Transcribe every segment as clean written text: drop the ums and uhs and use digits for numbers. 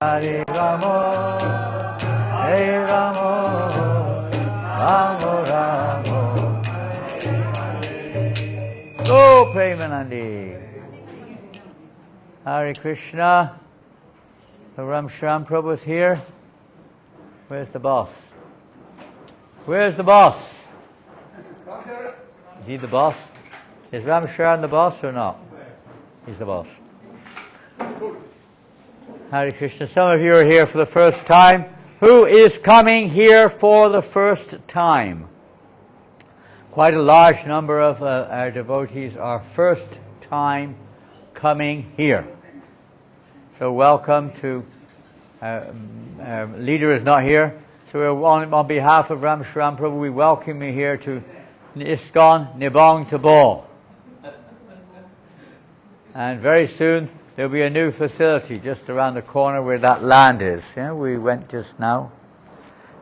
Hare Ramo, Hare Ramo, Ramo Ramo. Go Premanandi. Hare Krishna. The Ram Shram Prabhu's here. Where's the boss? Where's the boss? Is he the boss? Is Ram Shram the boss or not? He's the boss. Hare Krishna. Some of you are here for the first time. Who is coming here for the first time? Quite a large number of our devotees are first time coming here. So welcome to, our leader is not here, so on behalf of Ram Shram Prabhu, we welcome you here to ISKCON Nibong Tebal. And very soon there'll be a new facility just around the corner where that land is. Yeah, we went just now.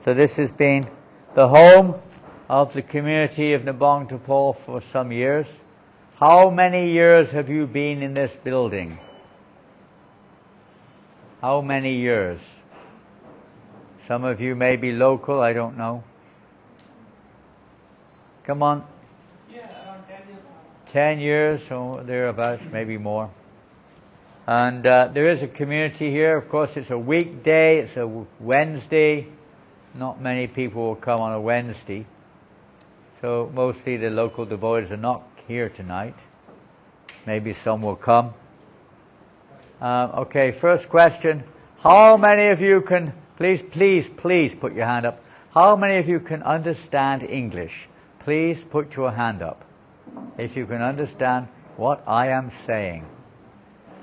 So this has been the home of the community of Nibong Tebal for some years. How many years have you been in this building? How many years? Some of you may be local, I don't know. Come on. Yeah, around 10 years. 10 years, or thereabouts, maybe more. And there is a community here. Of course, it's a weekday, it's a Wednesday. Not many people will come on a Wednesday. So mostly the local devotees are not here tonight. Maybe some will come. Okay, first question. How many of you can, please put your hand up. How many of you can understand English? Please put your hand up if you can understand what I am saying.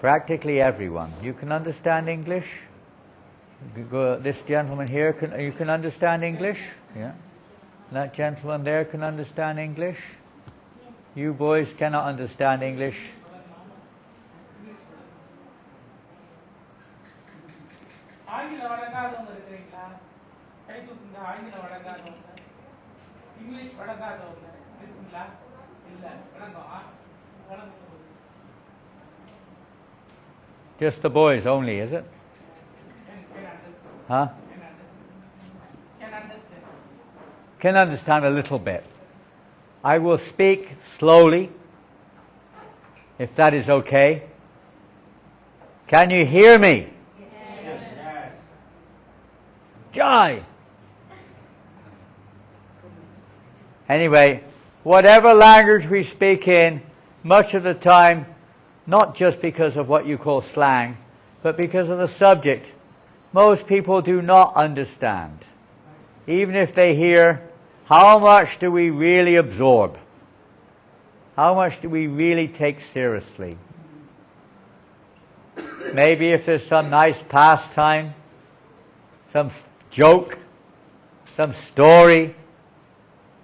Practically everyone. You can understand English? This gentleman here, you can understand English? Yeah. That gentleman there can understand English? You boys cannot understand English. Just the boys only, is it? Huh? Can understand a little bit. I will speak slowly, if that is okay. Can you hear me? Yes. Jai! Anyway, whatever language we speak in, much of the time, not just because of what you call slang, but because of the subject, most people do not understand. Even if they hear, how much do we really absorb? How much do we really take seriously? Maybe if there's some nice pastime, some joke, some story,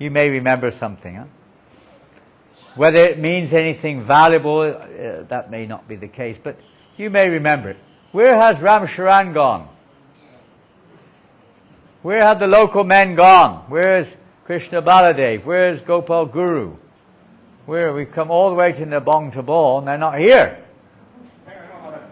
you may remember something. Huh? Whether it means anything valuable, that may not be the case, but you may remember it. Where has Ram Sharan gone? Where have the local men gone? Where is Krishna Baladev? Where is Gopal Guru? Where we come all the way to Nibong Tebal and they're not here.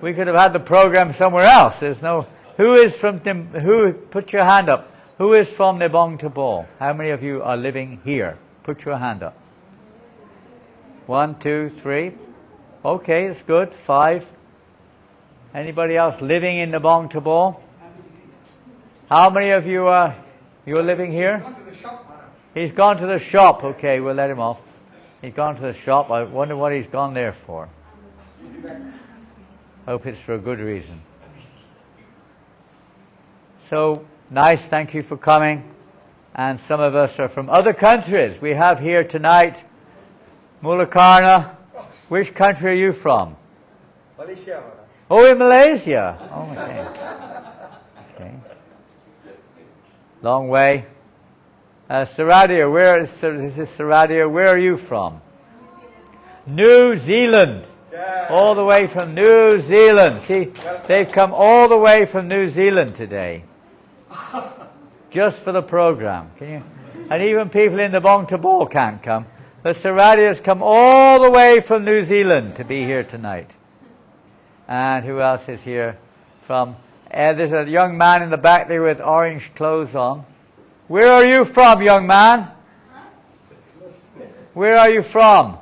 We could have had the program somewhere else. There's no. Who is from? Who? Put your hand up. Who is from Nibong Tebal? How many of you are living here? Put your hand up. 1, 2, 3. Okay, that's good. 5. Anybody else living in Nibong Tebal? How many of you are living here? He's gone to the shop. Okay, we'll let him off. He's gone to the shop. I wonder what he's gone there for. Hope it's for a good reason. So, nice, thank you for coming. And some of us are from other countries. We have here tonight Mulakarna. Which country are you from? Malaysia. Oh, in Malaysia. Oh, okay. Okay. Long way. Saradia, where is this Saradia? Where are you from? New Zealand. Yeah. All the way from New Zealand. See, they've come all the way from New Zealand today. Just for the program. Can you? And even people in the Nibong Tebal can't come. The Saradias come all the way from New Zealand to be here tonight. And who else is here? From There's a young man in the back there with orange clothes on. Where are you from, young man? Where are you from?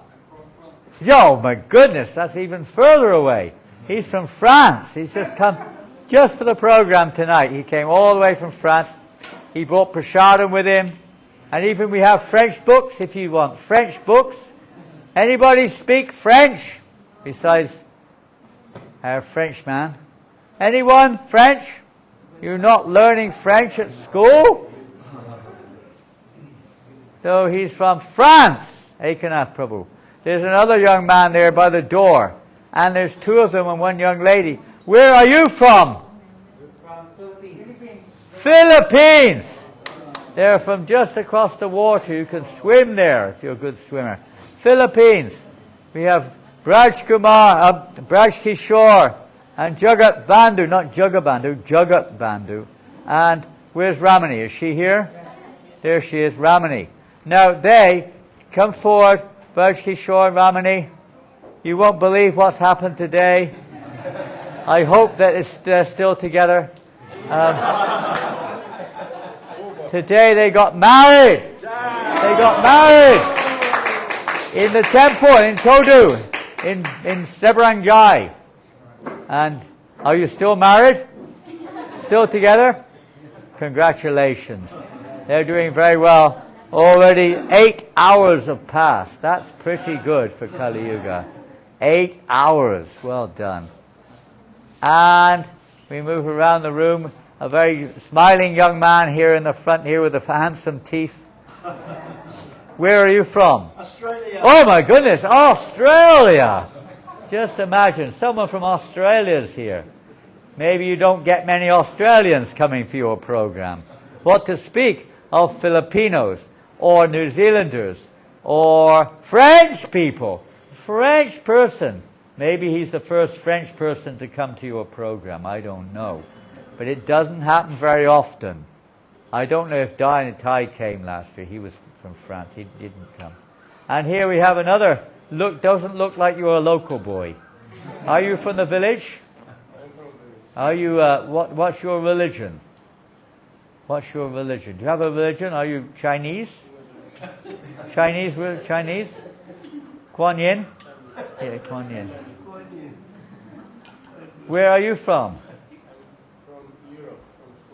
Oh my goodness, that's even further away. He's from France. He's just come just for the program tonight. He came all the way from France. He brought prasadam with him. And even we have French books if you want French books. Anybody speak French besides our Frenchman? Anyone French? You're not learning French at school? So he's from France, Ekanath Prabhu. There's another young man there by the door. And there's two of them and one young lady. Where are you from? From Philippines. Philippines! They're from just across the water. You can swim there if you're a good swimmer. Philippines. We have Braj Kumar, Braj Kishore, and Jagat Bandhu. Not Jagat Bandhu, Jagat Bandhu. And where's Ramani? Is she here? There she is, Ramani. Now they come forward, Braj Kishore and Ramani. You won't believe what's happened today. I hope that they're still together. Today they got married. They got married in the temple in Kodu, in Seberanggai. And are you still married? Still together? Congratulations. They're doing very well. Already 8 hours have passed. That's pretty good for Kali Yuga. 8 hours. Well done. And we move around the room. A very smiling young man here in the front here with the handsome teeth. Where are you from? Australia. Oh my goodness, Australia! Just imagine, someone from Australia's here. Maybe you don't get many Australians coming for your program. What to speak of Filipinos, or New Zealanders, or French people. French person. Maybe he's the first French person to come to your program, I don't know. But it doesn't happen very often. I don't know if Tai came last year. He was from France. He didn't come. And here we have another. Doesn't look like you're a local boy. Are you from the village? Are you? What's your religion? What's your religion? Do you have a religion? Are you Chinese? Chinese? Kuan Yin? Yeah, Kuan Yin. Where are you from?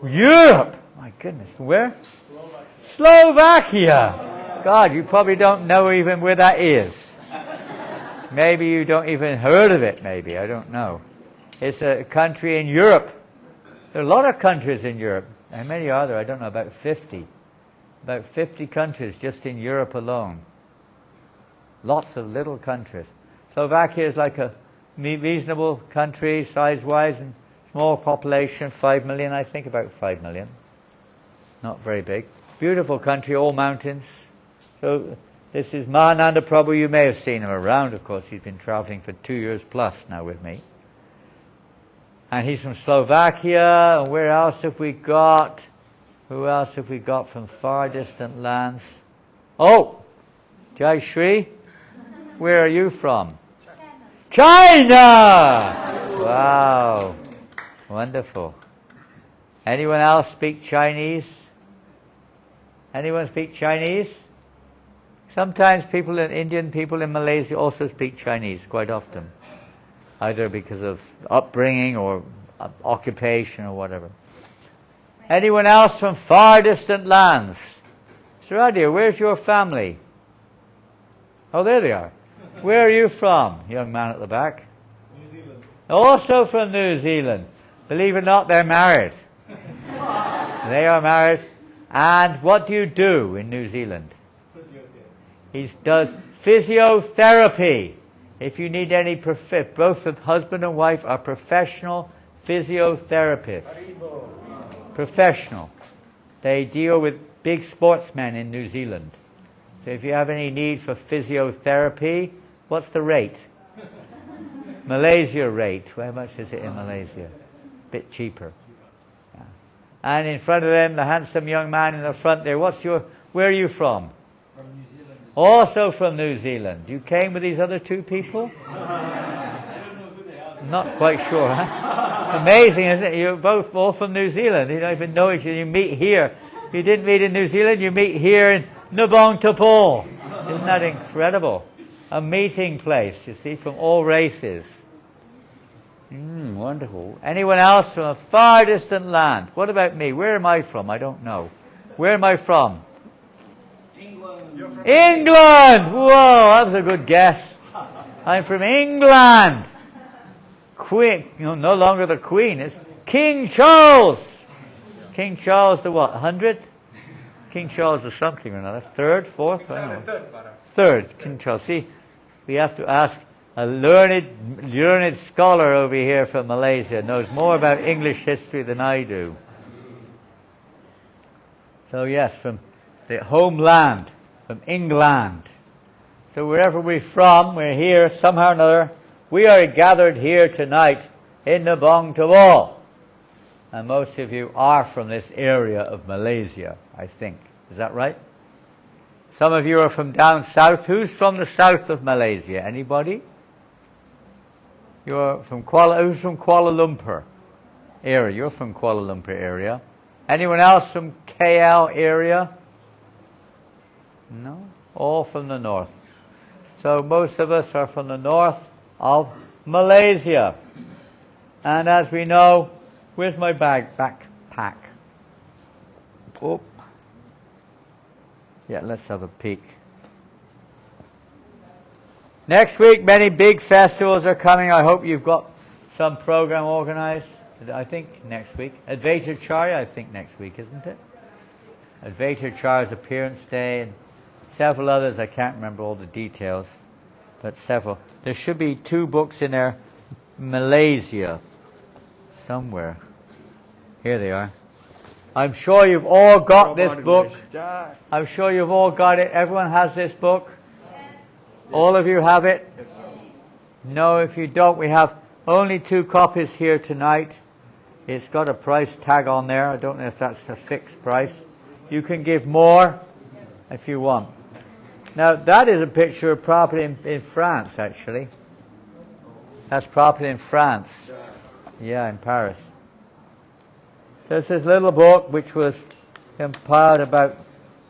Europe! My goodness, where? Slovakia! God, you probably don't know even where that is. Maybe you don't even heard of it, maybe, I don't know. It's a country in Europe. There are a lot of countries in Europe. How many are there? I don't know, about 50. About 50 countries just in Europe alone. Lots of little countries. Slovakia is like a reasonable country, size-wise, and small population, 5 million, I think, about 5 million. Not very big. Beautiful country, all mountains. So this is Mahananda Prabhu. You may have seen him around, of course. He's been traveling for 2 years plus now with me. And he's from Slovakia. And where else have we got? Who else have we got from far distant lands? Oh! Jai Shri. Where are you from? China! Wow. Wonderful. Anyone else speak Chinese? Anyone speak Chinese? Sometimes Indian people in Malaysia also speak Chinese quite often. Either because of upbringing or occupation or whatever. Anyone else from far distant lands? Saradia, where's your family? Oh, there they are. Where are you from, young man at the back? New Zealand. Also from New Zealand. Believe it or not, they're married. They are married. And what do you do in New Zealand? He does physiotherapy. If you need any, both the husband and wife are professional physiotherapists. Professional. They deal with big sportsmen in New Zealand. So if you have any need for physiotherapy, what's the rate? Malaysia rate. How much is it in Malaysia? Bit cheaper. Yeah. And in front of them, the handsome young man in the front there. Where are you from? From New Zealand. Also from New Zealand. You came with these other two people? I don't know who they are. Not quite sure, huh? Amazing, isn't it? You're both all from New Zealand. You don't even know each other. You meet here. You didn't meet in New Zealand, you meet here in Nibong, Tebal. Isn't that incredible? A meeting place, you see, from all races. Wonderful. Anyone else from a far distant land? What about me? Where am I from? I don't know. Where am I from? England. England! Whoa, that was a good guess. I'm from England. Queen, no longer the Queen, it's King Charles. King Charles the what? 100th? King Charles the something or another. Third, fourth? I don't know. Third, King Charles. See, we have to ask a learned scholar over here from Malaysia, knows more about English history than I do. So yes, from the homeland, from England. So wherever we're from, we're here somehow or another. We are gathered here tonight in Nibong Tebal. And most of you are from this area of Malaysia, I think. Is that right? Some of you are from down south. Who's from the south of Malaysia? Anybody? You're from who's from Kuala Lumpur area? You're from Kuala Lumpur area. Anyone else from KL area? No? All from the north. So most of us are from the north of Malaysia. And as we know, where's my backpack? Oh. Yeah, let's have a peek. Next week, many big festivals are coming. I hope you've got some program organized. I think next week. Advaitacharya, I think next week, isn't it? Advaitacharya's appearance day and several others. I can't remember all the details, but several. There should be 2 books in there. Malaysia. Somewhere. Here they are. I'm sure you've all got this book. I'm sure you've all got it. Everyone has this book. All of you have it? No, if you don't, we have only 2 copies here tonight. It's got a price tag on there. I don't know if that's a fixed price. You can give more if you want. Now, that is a picture of property in France, actually. That's property in France. Yeah, in Paris. There's this little book which was compiled about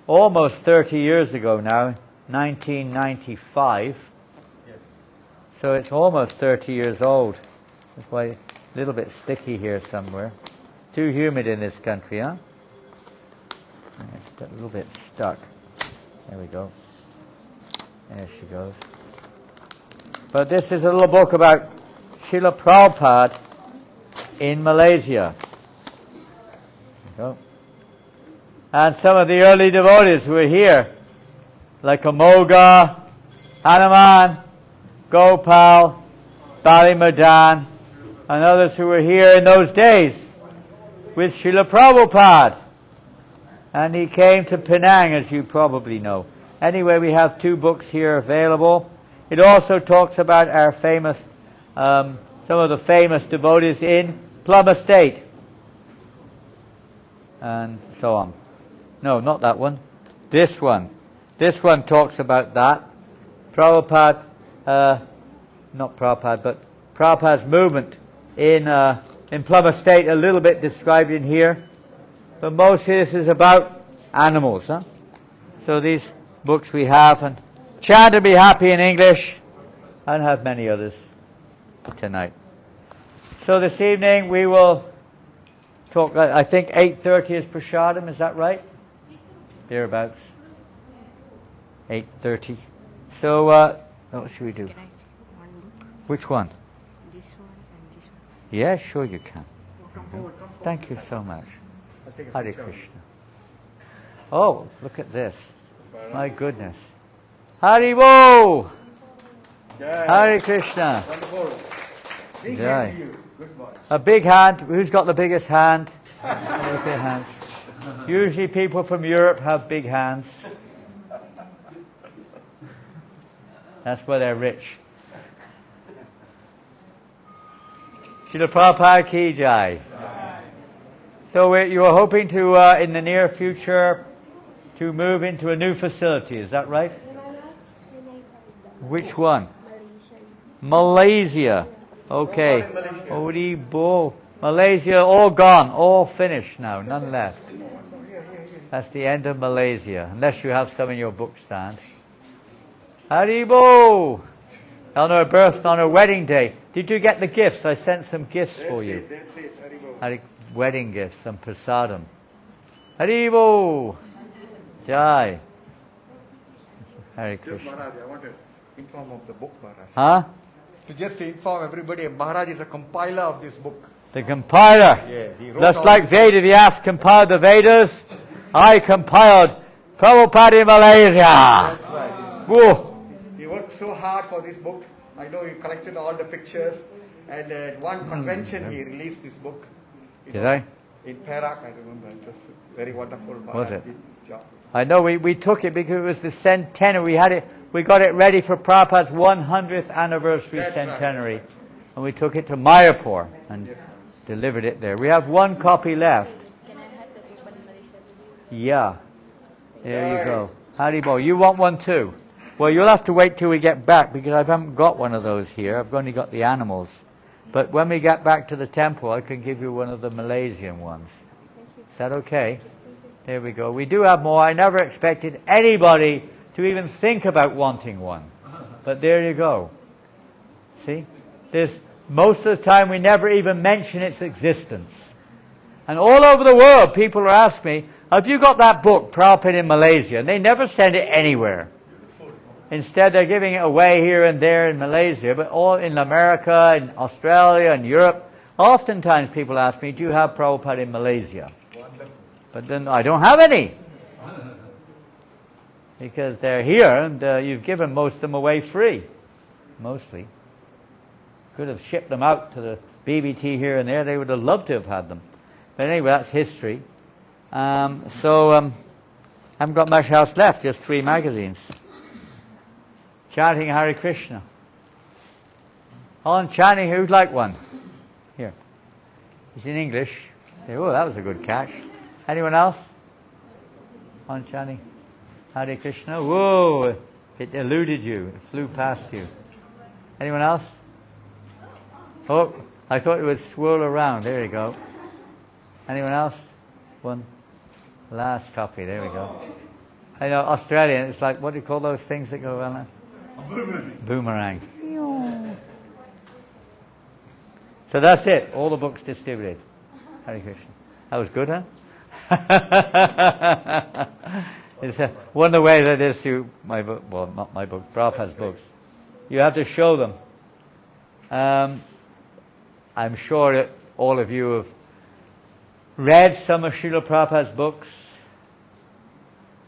almost 30 years ago now, 1995. So it's almost 30 years old. That's why it's a little bit sticky here somewhere. Too humid in this country, huh? It's a little bit stuck. There we go. There she goes. But this is a little book about Srila Prabhupada in Malaysia. And some of the early devotees who were here, like Amoga, Hanuman, Gopal, Bali Madan, and others who were here in those days with Srila Prabhupada. And he came to Penang, as you probably know. Anyway, we have 2 books here available. It also talks about our famous, some of the famous devotees in Plum Estate. And so on. No, not that one. This one. This one talks about that. Prabhupada, not Prabhupada, but Prabhupada's movement in Plum Estate, a little bit described in here. But most of this is about animals, huh? So these books we have, and Chant to Be Happy in English, and have many others tonight. So this evening we will talk, I think 8:30 is Prasadam, is that right? Thereabouts. 8:30. So, what should we do? Can I take one book? Which one? This one and this one. Yeah, sure you can. Thank you so much. Hare Krishna. Oh, look at this. My goodness. Haribo! Hare Krishna. Wonderful. Big Jai. hand to you. Good boy. A big hand. Who's got the biggest hand? Big hands. Usually people from Europe have big hands. That's why they're rich. Srila Prabhupada ki jai. So you are hoping to, in the near future, to move into a new facility. Is that right? Which one? Malaysia. Okay. Haribo. Malaysia, all gone, all finished now, none left. That's the end of Malaysia, unless you have some in your book stand. Haribo! On her birth, on her wedding day. Did you get the gifts? I sent some gifts for you. That's it. Haribo. Wedding gifts, some prasadam. Haribo! Jai. Hare Just Krishna. Maharaj, I want to inform of the book, Maharaj. Huh? Just to inform everybody, Maharaj is a compiler of this book. The compiler. Yeah, he wrote Just all like this- Veda Vyas compiled the Vedas, I compiled Prabhupada in Malaysia. That's right. Whoa. He worked so hard for this book. I know he collected all the pictures, and at one convention he released this book. You Did know, I? In Perak, I remember. It was very wonderful. Was Maharaj it? did job. I know we took it because it was the centenary. We got it ready for Prabhupada's 100th anniversary That's right, centenary. that's right. And we took it to Mayapur and delivered it there. We have one copy left. Can I have the paper in Malaysia? Yeah. There you go. Haribo, you want one too? Well, you'll have to wait till we get back because I haven't got one of those here. I've only got the animals. But when we get back to the temple, I can give you one of the Malaysian ones. Is that okay? There we go. We do have more. I never expected anybody to even think about wanting one. But there you go. See? Most of the time we never even mention its existence. And all over the world, people are asking me, have you got that book, Prabhupada in Malaysia? And they never send it anywhere. Instead, they're giving it away here and there in Malaysia, but all in America, in Australia, and Europe. Oftentimes people ask me, do you have Prabhupada in Malaysia? But then I don't have any. Because they're here, and you've given most of them away free. Mostly. Could have shipped them out to the BBT here and there. They would have loved to have had them. But anyway, that's history. I haven't got much else left, just 3 magazines. Chanting Hare Krishna. On chanting, who'd like one? Here. It's in English. Oh, that was a good catch. Anyone else? On chanting Hare Krishna. Whoa, it eluded you. It flew past you. Anyone else? Oh, I thought it would swirl around. There you go. Anyone else? One last copy. There we go. I know Australian, it's like, what do you call those things that go around? Boomerang. So that's it. All the books distributed. Hare Krishna. That was good, huh? It's one of the ways I did to my book, well, not my book, Prabhupada's books. You have to show them. I'm sure that all of you have read some of Srila Prabhupada's books.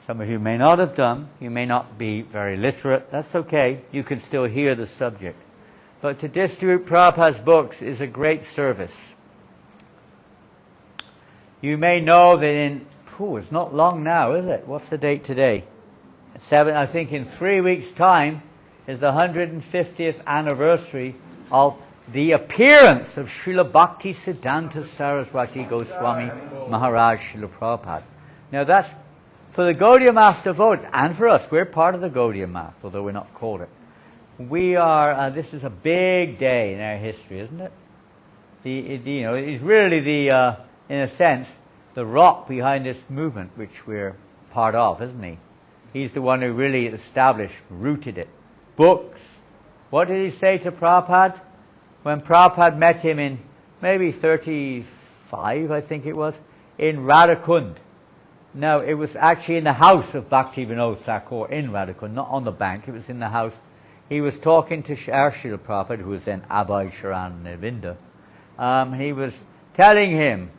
Some of you may not have done. You may not be very literate. That's okay. You can still hear the subject. But to distribute Prabhupada's books is a great service. You may know that it's not long now, is it? What's the date today? I think in 3 weeks' time is the 150th anniversary of the appearance of Srila Bhakti Siddhanta Saraswati Goswami Maharaj Srila Prabhupada. Now that's for the Gaudiya Math devotees, and for us. We're part of the Gaudiya Math, although we're not called it. We are. This is a big day in our history, isn't it? It's really in a sense, the rock behind this movement, which we're part of, isn't he? He's the one who really established, rooted it. Books. What did he say to Prabhupada? When Prabhupada met him in maybe 35, I think it was, in Radhakund. No, it was actually in the house of Bhakti Vinod Thakur in Radhakund, not on the bank, it was in the house. He was talking to Srila Prabhupada, who was then Abhay Sharan Navinda. He was telling him,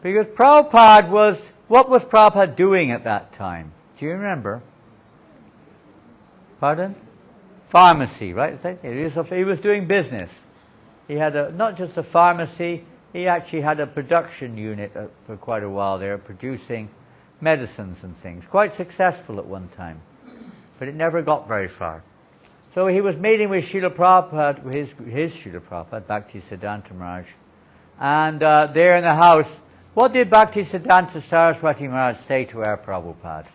because Prabhupada what was Prabhupada doing at that time? Do you remember? Pardon? Pharmacy, right? He was doing business. He had not just a pharmacy, he actually had a production unit for quite a while there, producing medicines and things. Quite successful at one time. But it never got very far. So he was meeting with Srila Prabhupada, his Srila Prabhupada, Bhakti Siddhanta Maharaj. And there in the house, what did Bhakti Siddhanta Saraswati Maharaj say to our Prabhupada?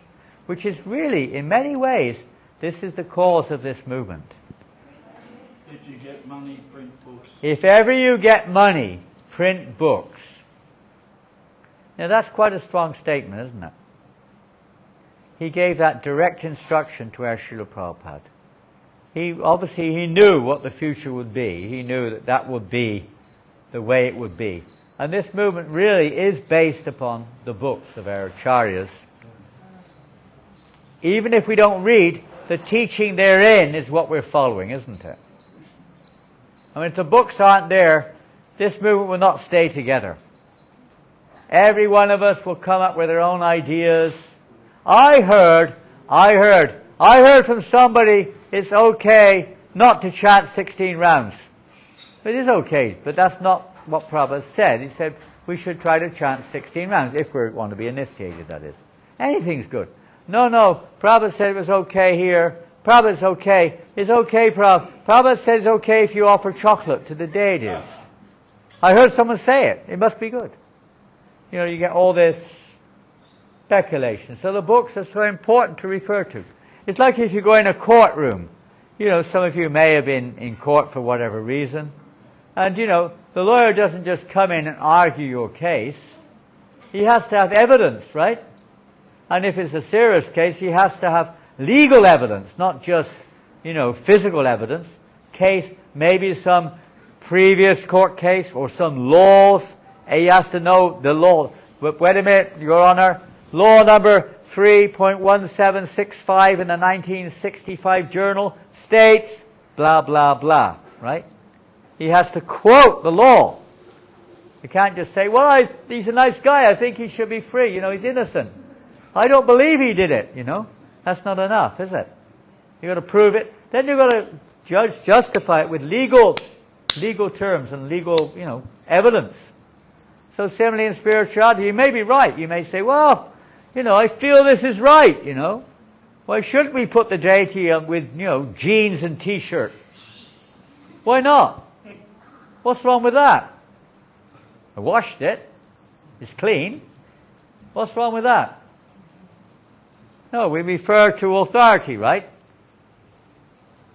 Which is really, in many ways, this is the cause of this movement. If you get money, print books. If ever you get money, print books. Now that's quite a strong statement, isn't it? He gave that direct instruction to our Srila Prabhupada. He knew what the future would be. He knew that that would be the way it would be. And this movement really is based upon the books of our acharyas. Even if we don't read, the teaching therein is what we're following, isn't it? I mean, if the books aren't there, this movement will not stay together. Every one of us will come up with their own ideas. I heard from somebody it's okay not to chant 16 rounds. It is okay, but that's not what Prabhupada said. He said we should try to chant 16 rounds, if we want to be initiated, that is. Anything's good. No, Prabhupada said it was okay here. Prabhupada's okay. It's okay, Prabhupada. Prabhupada said it's okay if you offer chocolate to the deities. I heard someone say it. It must be good. You know, you get all this speculation. So the books are so important to refer to. It's like if you go in a courtroom. You know, some of you may have been in court for whatever reason. And, you know, the lawyer doesn't just come in and argue your case. He has to have evidence, right? And if it's a serious case, he has to have legal evidence, not just, you know, physical evidence. Maybe some previous court case or some laws. He has to know the law. But wait a minute, Your Honor. Law number 3.1765 in the 1965 journal states blah, blah, blah, right? He has to quote the law. You can't just say, well, he's a nice guy, I think he should be free, you know, he's innocent. I don't believe he did it, you know. That's not enough, is it? You've got to prove it. Then you've got to justify it with legal terms and legal, you know, evidence. So similarly in spirituality, you may be right. You may say, well, you know, I feel this is right, you know. Why shouldn't we put the deity with, you know, jeans and t-shirt? Why not? What's wrong with that? I washed it. It's clean. What's wrong with that? No, we refer to authority, right?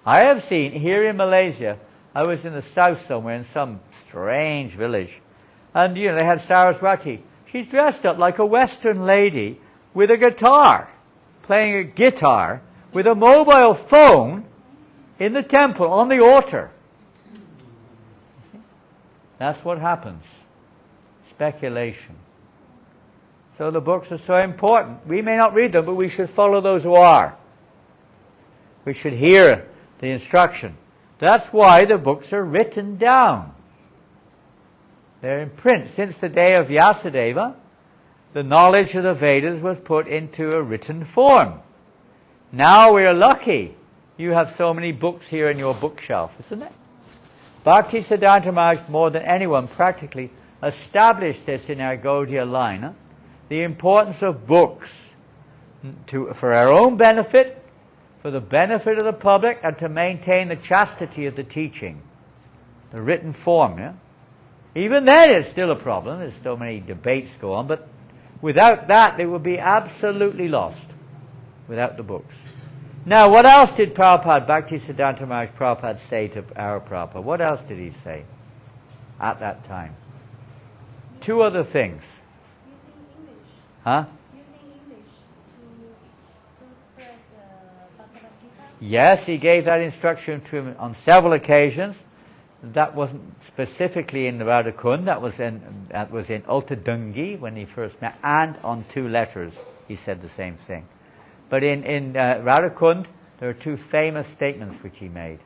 I have seen, here in Malaysia, I was in the south somewhere, in some strange village, and, you know, they had Saraswati. She's dressed up like a Western lady with a guitar, playing a guitar with a mobile phone in the temple, on the altar. That's what happens. Speculation. So the books are so important. We may not read them, but we should follow those who are. We should hear the instruction. That's why the books are written down. They're in print. Since the day of Vyasadeva, the knowledge of the Vedas was put into a written form. Now we're lucky. You have so many books here in your bookshelf, isn't it? Bhakti Siddhanta Maharaj, more than anyone, practically established this in our Gaudiya line. Huh? The importance of books for our own benefit, for the benefit of the public, and to maintain the chastity of the teaching. The written form, yeah? Even then it's still a problem. There's so many debates go on, but without that they would be absolutely lost, without the books. Now, what else did Prabhupada, Bhakti Siddhanta Maharaj Prabhupada, say to our Prabhupada? What else did he say at that time? Two other things. Using English. Huh? Using English to spread Bhagavad Gita. Yes, he gave that instruction to him on several occasions. That wasn't specifically in Radhakund. That was in Ultadungi when he first met, and on 2 letters he said the same thing. But in Radhakund, there are 2 famous statements which he made.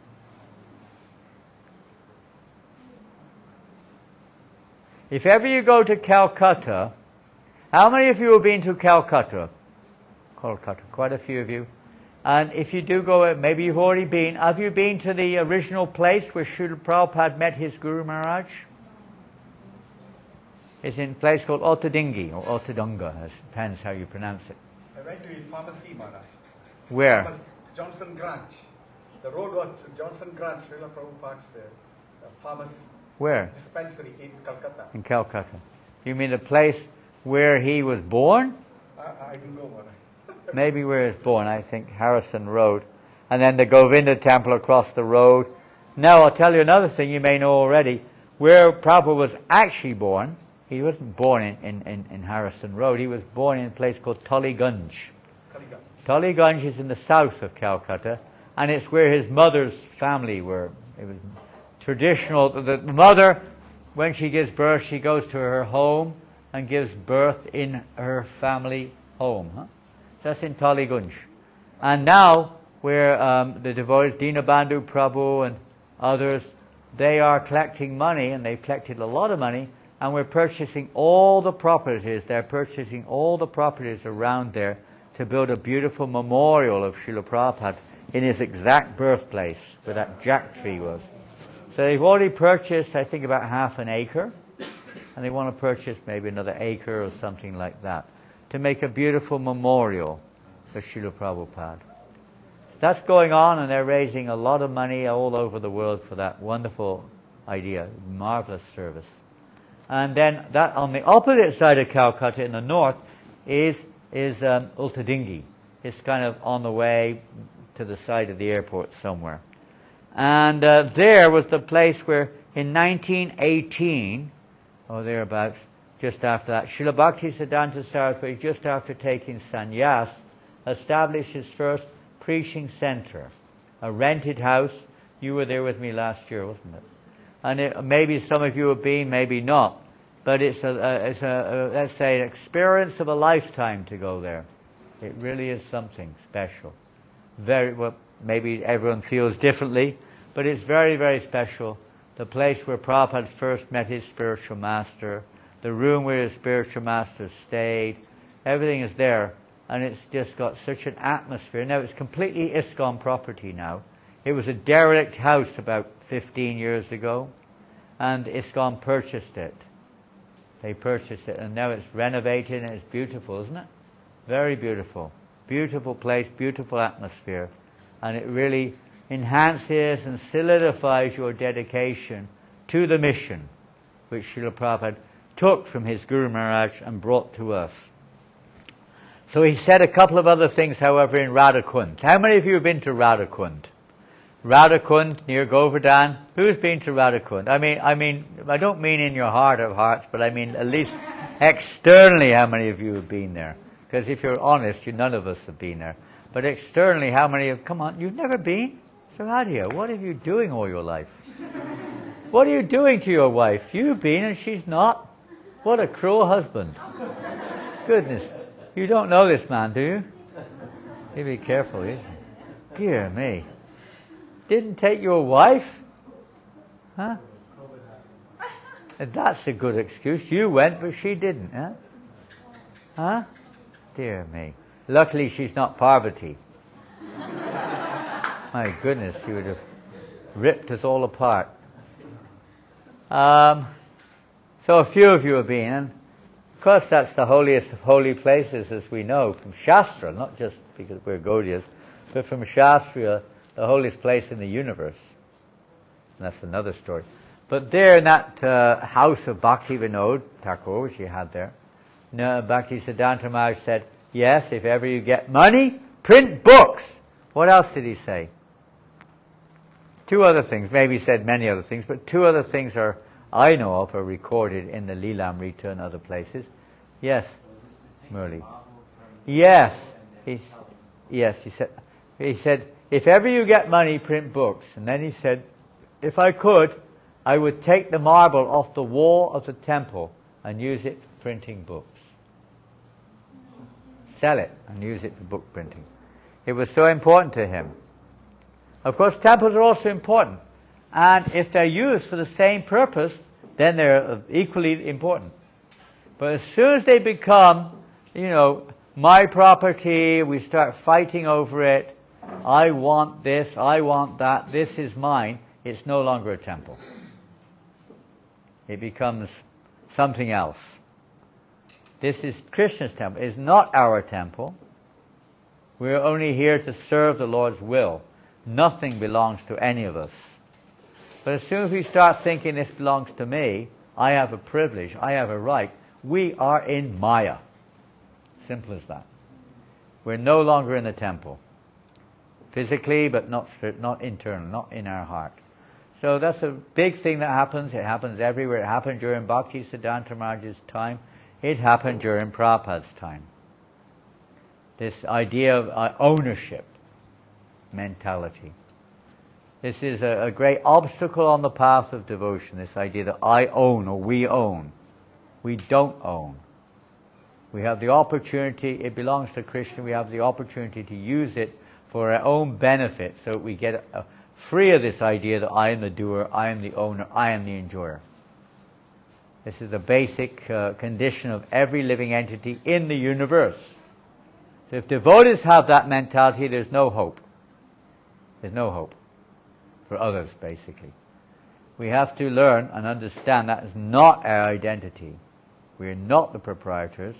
If ever you go to Calcutta, how many of you have been to Calcutta? Quite a few of you. And if you do go, maybe you've already been. Have you been to the original place where Srila Prabhupada met his Guru Maharaj? It's in a place called Ottadingi, or Ottadunga, it depends how you pronounce it. I went to his pharmacy, Maharaj. Where? Johnson Grange. The road was to Johnson Grange, Srila Prabhupada's pharmacy. Where? Dispensary in Calcutta. In Calcutta. You mean the place where he was born? I didn't go, Maharaj. Maybe where he was born, I think Harrison Road. And then the Govinda temple across the road. Now I'll tell you another thing you may know already. where Prabhupada was actually born, he wasn't born in Harrison Road, he was born in a place called Tollygunge. Tollygunge is in the south of Calcutta, and it's where his mother's family were. It was traditional. The mother, when she gives birth, she goes to her home and gives birth in her family home. So that's in Tollygunge. And now, where the devotees, Dinabandhu Prabhu and others, they are collecting money, and they've collected a lot of money, and we're purchasing all the properties. They're purchasing all the properties around there to build a beautiful memorial of Srila Prabhupada in his exact birthplace, where that jack tree was. So they've already purchased, I think, about half an acre, and they want to purchase maybe another acre or something like that to make a beautiful memorial of Srila Prabhupada. That's going on, and they're raising a lot of money all over the world for that wonderful idea, marvelous service. And then that on the opposite side of Calcutta, in the north, is Ultadingi. It's kind of on the way to the side of the airport somewhere. And there was the place where in 1918, or thereabouts, just after that, Srila Bhaktisiddhanta Saraswati, just after taking sannyas, established his first preaching center, a rented house. You were there with me last year, wasn't it? And maybe some of you have been, maybe not. But it's a let's say, an experience of a lifetime to go there. It really is something special. Very well. Maybe everyone feels differently, but it's very, very special. The place where Prabhupada first met his spiritual master, the room where his spiritual master stayed, everything is there, and it's just got such an atmosphere. Now, it's completely ISKCON property now. It was a derelict house about 15 years ago, and ISKCON purchased it. They purchased it, and now it's renovated, and it's beautiful, isn't it? Very beautiful. Beautiful place, beautiful atmosphere. And it really enhances and solidifies your dedication to the mission which Srila Prabhupada took from his Guru Maharaj and brought to us. So he said a couple of other things, however, in Radhakund. How many of you have been to Radhakund? Radhakund, near Govardhan. Who's been to Radhakund? I mean, I don't mean in your heart of hearts, but I mean at least externally, how many of you have been there? Because if you're honest, none of us have been there. But externally, how many have, come on, you've never been? So Adia, what are you doing all your life? What are you doing to your wife? You've been and she's not? What a cruel husband. Goodness, you don't know this man, do you? You be careful, isn't it? Dear me. Didn't take your wife? Huh? That's a good excuse. You went, but she didn't, huh? Huh? Dear me. Luckily she's not Parvati. My goodness, she would have ripped us all apart. So a few of you have been, and of course that's the holiest of holy places, as we know, from Shastra, not just because we're Gaudiyas, but from Shastra, the holiest place in the universe. And that's another story. But there in that house of Bhakti Vinod Thakur, which he had there, Bhakti Siddhanta Maharaj said, yes, if ever you get money, print books. What else did he say? Two other things. Maybe he said many other things, but two other things I know of are recorded in the Leelamrita and other places. Yes, Murli. Yes, he said, if ever you get money, print books. And then he said, if I could, I would take the marble off the wall of the temple and use it for printing books. Sell it and use it for book printing. It was so important to him. Of course, temples are also important. And if they're used for the same purpose, then they're equally important. But as soon as they become, my property, we start fighting over it, I want this, I want that, this is mine, it's no longer a temple. It becomes something else. This is Krishna's temple. It's not our temple. We're only here to serve the Lord's will. Nothing belongs to any of us. But as soon as we start thinking this belongs to me, I have a privilege, I have a right, we are in Maya. Simple as that. We're no longer in the temple. Physically, but not internal, not in our heart. So that's a big thing that happens. It happens everywhere. It happened during Bhakti Siddhanta Maharaj's time. It happened during Prabhupada's time. This idea of ownership mentality. This is a great obstacle on the path of devotion, this idea that I own or we own. We don't own. We have the opportunity, it belongs to Krishna, we have the opportunity to use it for our own benefit so that we get free of this idea that I am the doer, I am the owner, I am the enjoyer. This is the basic condition of every living entity in the universe. So if devotees have that mentality, there's no hope. There's no hope for others, basically. We have to learn and understand that is not our identity. We are not the proprietors.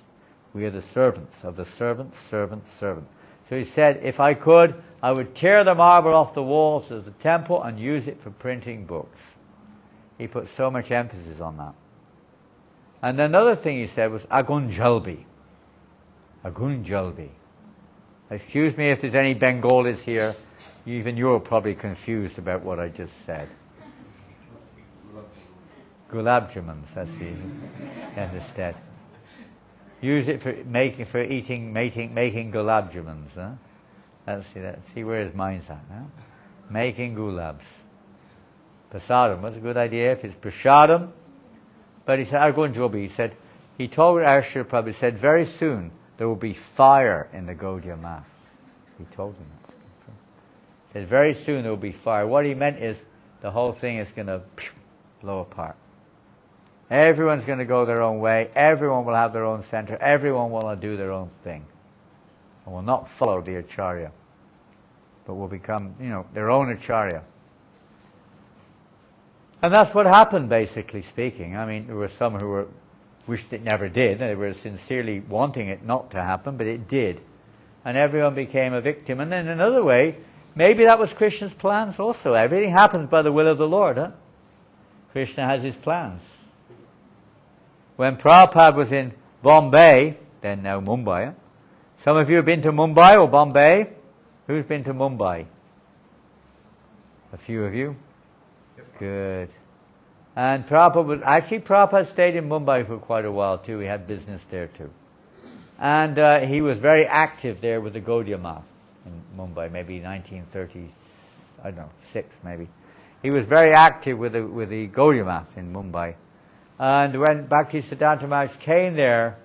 We are the servants of the servant, servant, servant. So he said, if I could, I would tear the marble off the walls of the temple and use it for printing books. He put so much emphasis on that. And another thing he said was Agunjalbi. Agunjalbi. Excuse me if there's any Bengalis here. Even you're probably confused about what I just said. Gulab jamans, that's easy. Instead. Use it for making gulab jamans. Huh? See where his mind's at. Huh? Making gulabs. Prasadam, that's a good idea if it's prasadam. But he said, Argunjobi, he told Ashur Prabhu, he said, very soon there will be fire in the Gaudiya Math. He told him that. He said, very soon there will be fire. What he meant is the whole thing is going to blow apart. Everyone's going to go their own way. Everyone will have their own center. Everyone will do their own thing. And will not follow the Acharya. But will become, their own Acharya. And that's what happened, basically speaking. I mean, there were some who wished it never did. They were sincerely wanting it not to happen, but it did. And everyone became a victim. And then another way, maybe that was Krishna's plans also. Everything happens by the will of the Lord. Huh? Krishna has his plans. When Prabhupada was in Bombay, then now Mumbai, huh? Some of you have been to Mumbai or Bombay? Who's been to Mumbai? A few of you? Good. And Prabhupada stayed in Mumbai for quite a while too. He had business there too. And he was very active there with the Gaudiya Math in Mumbai, maybe 1936 maybe. He was very active with the Gaudiya Math in Mumbai. And when Bhakti Siddhanta Maharaj came there,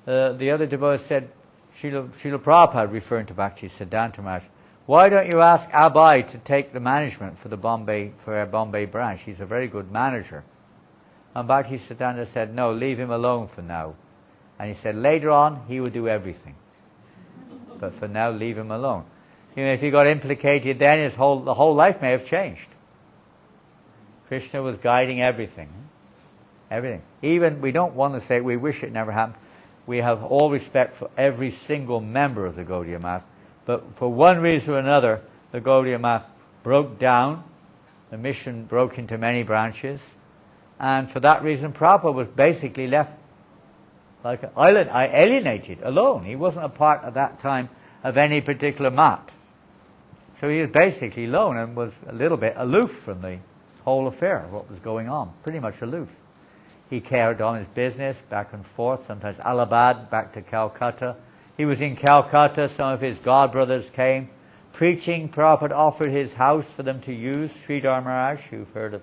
the other devotees said, Srila Prabhupada, referring to Bhakti Siddhanta Maharaj, why don't you ask Abai to take the management for our Bombay branch? He's a very good manager. And Bhakti Siddhanta said, no, leave him alone for now. And he said, later on, he will do everything. But for now, leave him alone. If he got implicated then, the whole life may have changed. Krishna was guiding everything. Everything. Even, we don't want to say we wish it never happened. We have all respect for every single member of the Gaudiya Math. But for one reason or another, the Gaudiya Math broke down. The mission broke into many branches. And for that reason, Prabhupada was basically left like an island, alienated, alone. He wasn't a part at that time of any particular mat. So he was basically alone and was a little bit aloof from the whole affair, what was going on, pretty much aloof. He carried on his business back and forth, sometimes Allahabad, back to Calcutta. He was in Calcutta, some of his godbrothers came, preaching. Prabhupada offered his house for them to use. Sridhar Maharaj, you've heard of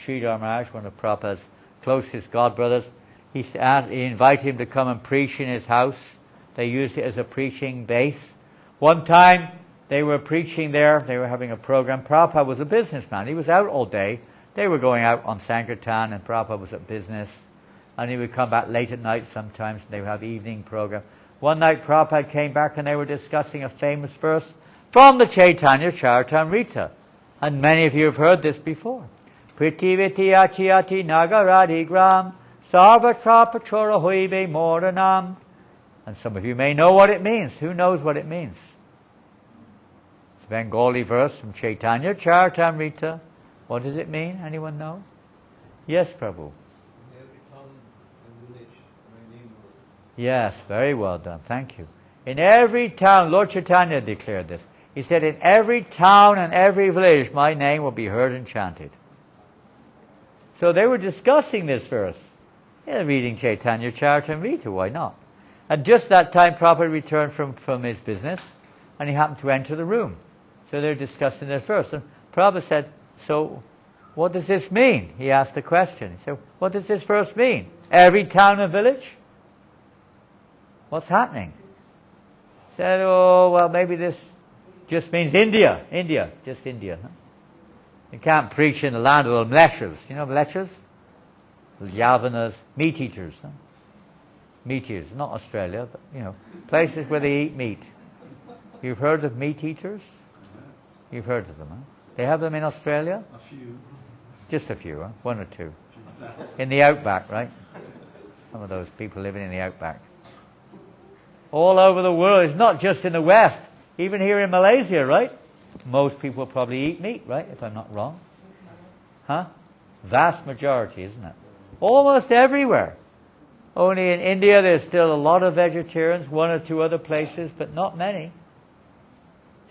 Sridhar Maharaj, one of Prabhupada's closest godbrothers. He invited him to come and preach in his house. They used it as a preaching base. One time, they were preaching there, they were having a program. Prabhupada was a businessman. He was out all day. They were going out on Sankirtan, and Prabhupada was at business. And he would come back late at night sometimes, and they would have evening program. One night, Prabhupada came back, and they were discussing a famous verse from the Chaitanya Charitamrita. And many of you have heard this before. Pritiviti achiati nagaradi gram sarvatra pachora hoibe moranam. And some of you may know what it means. Who knows what it means? It's a Bengali verse from Chaitanya Charitamrita. What does it mean? Anyone know? Yes, Prabhu. In every town and village, my name was. Yes, very well done. Thank you. In every town, Lord Chaitanya declared this. He said, in every town and every village, my name will be heard and chanted. So they were discussing this verse. Yeah, reading Chaitanya Charitamrita, why not? And just that time Prabhupada returned from his business, and he happened to enter the room. So they're discussing this verse. And Prabhupada said, so what does this mean? He asked the question. He said, what does this verse mean? Every town and village? What's happening? He said, oh, well, maybe this just means India. India, just India. Huh? You can't preach in the land of the Mlechas. You know Mlechas? The Yavanas, meat eaters. Huh? Meat eaters, not Australia, but, you know, places where they eat meat. You've heard of meat eaters? You've heard of them, huh? They have them in Australia? A few. Just a few, huh? One or two. In the outback, right? Some of those people living in the outback. All over the world. It's not just in the West. Even here in Malaysia, right? Most people probably eat meat, right? If I'm not wrong. Huh? Vast majority, isn't it? Almost everywhere. Only in India there's still a lot of vegetarians, one or two other places, but not many.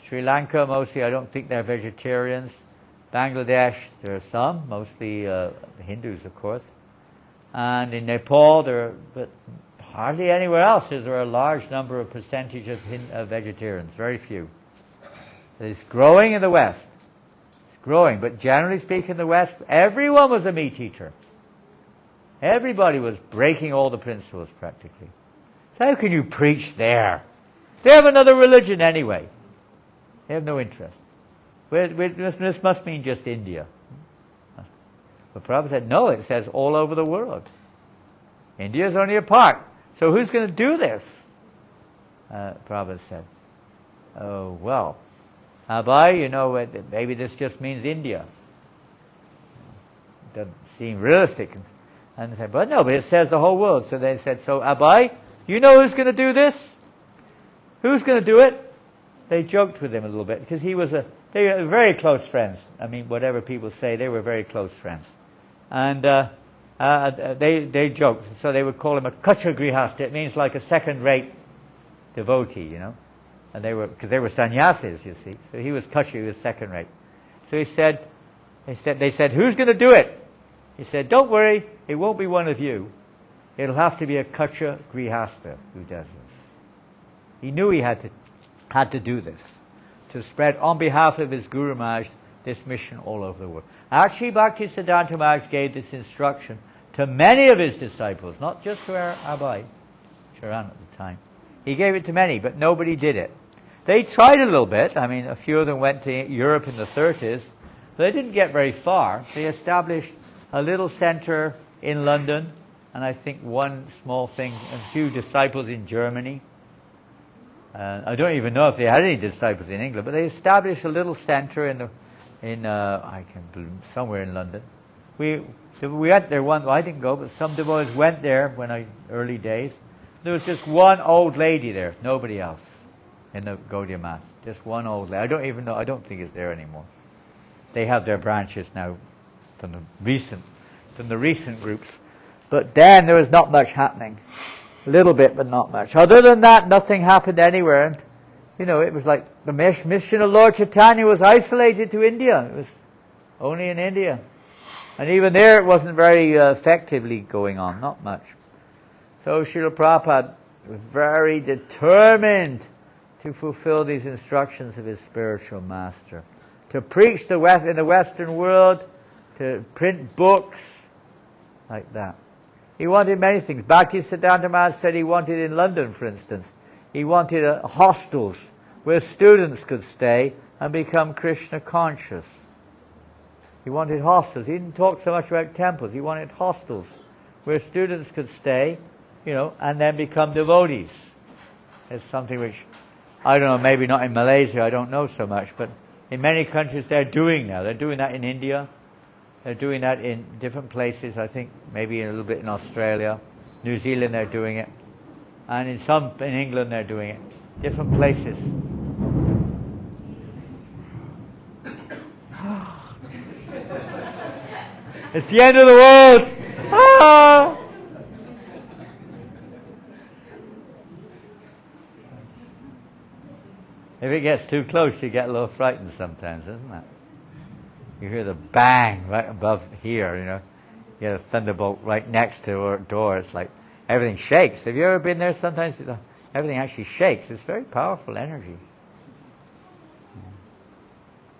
Sri Lanka, mostly I don't think they're vegetarians. Bangladesh, there are some, mostly Hindus, of course. And in Nepal, but hardly anywhere else is there a large number of percentage of vegetarians, very few. It's growing in the West. It's growing, but generally speaking in the West, everyone was a meat eater. Everybody was breaking all the principles practically. So how can you preach there? They have another religion anyway. They have no interest. This must mean just India. But Prabhupada said, no, it says all over the world. India is only a part. So who's going to do this? Prabhupada said, oh, well, Abai, you know, maybe this just means India. It doesn't seem realistic. And they said, but no, but it says the whole world. So they said, so Abai, you know who's going to do this? Who's going to do it? They joked with him a little bit, because they were very close friends. I mean, whatever people say, they were very close friends. And they joked. So they would call him a Kacha Grihasta. It means like a second-rate devotee, you know. And because they were sannyasis, you see. So he was Kacha, he was second-rate. So they said, who's going to do it? He said, don't worry, it won't be one of you. It'll have to be a Kacha Grihasta who does this. He knew he had to do this, to spread on behalf of his Guru Maharaj this mission all over the world. Actually, Bhaktisiddhanta Maharaj gave this instruction to many of his disciples, not just to Abai, Charan at the time. He gave it to many, but nobody did it. They tried a little bit. I mean, a few of them went to Europe in the 30s, but they didn't get very far. They established a little center in London, and I think one small thing, a few disciples in Germany. I don't even know if they had any disciples in England, but they established a little center somewhere in London. We went there once. Well, I didn't go, but some devotees went there early days. There was just one old lady there, nobody else in the Gaudiya Math. Just one old lady. I don't even know. I don't think it's there anymore. They have their branches now from the recent groups. But then there was not much happening. A little bit, but not much. Other than that, nothing happened anywhere. And, you know, it was like the mission of Lord Chaitanya was isolated to India. It was only in India. And even there it wasn't very effectively going on, not much. So Srila Prabhupada was very determined to fulfill these instructions of his spiritual master. To preach in the Western world, to print books, like that. He wanted many things. Bhaktisiddhanta Maharaj said he wanted in London, for instance, he wanted hostels where students could stay and become Krishna conscious. He wanted hostels. He didn't talk so much about temples. He wanted hostels where students could stay, you know, and then become devotees. It's something which, I don't know, maybe not in Malaysia, I don't know so much, but in many countries they're doing now. They're doing that in India. They're doing that in different places, I think, maybe a little bit in Australia. New Zealand, they're doing it. And in England, they're doing it. Different places. It's the end of the world! Ah! If it gets too close, you get a little frightened sometimes, isn't it? You hear the bang right above here, you know. You get a thunderbolt right next to our door. It's like everything shakes. Have you ever been there? Sometimes everything actually shakes. It's very powerful energy.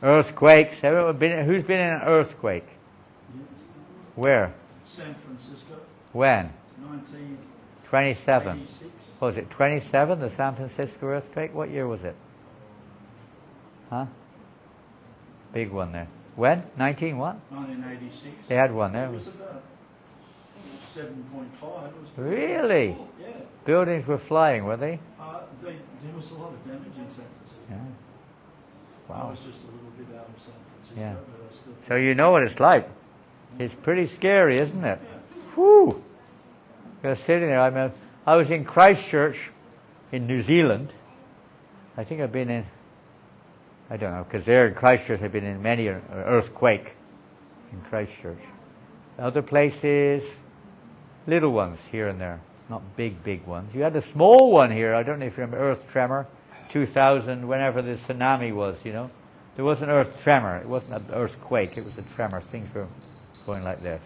Earthquakes. Who's been in an earthquake? Where? San Francisco. When? 27. 1986. Was it 27, the San Francisco earthquake? What year was it? Huh? Big one there. When? 19 what? 1986. They had one there. It was about 7.5. Really? Yeah. Buildings were flying, were they? There was a lot of damage in San Francisco. Yeah. I Wow. was just a little bit out of San Francisco, Yeah. but I still. So you know what it's like. It's pretty scary, isn't it? Whew! You're sitting there. I was in Christchurch in New Zealand. I think I've been in, I don't know, because there in Christchurch I've been in many an earthquake in Christchurch. Other places, little ones here and there, not big ones. You had a small one here. I don't know if you remember earth tremor, 2000, whenever the tsunami was, you know. There was an earth tremor. It wasn't an earthquake. It was a tremor. Things were going like this.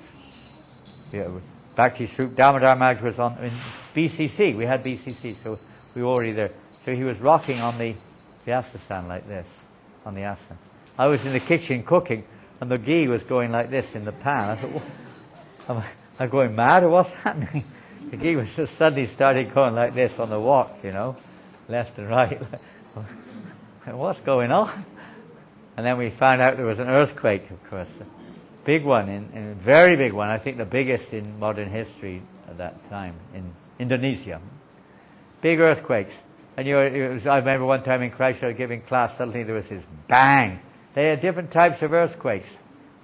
Yeah, Bhakti Swarup Damodar Maharaj was in BCC. We had BCC, so we were already there. So he was rocking on the asasan like this, on the asana. I was in the kitchen cooking, and the ghee was going like this in the pan. I thought, am I going mad or what's happening? The ghee was just suddenly started going like this on the wok, you know, left and right. What's going on? And then we found out there was an earthquake, of course. Big one, in very big one. I think the biggest in modern history at that time in Indonesia. Big earthquakes. And I remember one time in Christchurch giving class, suddenly there was this bang. They had different types of earthquakes.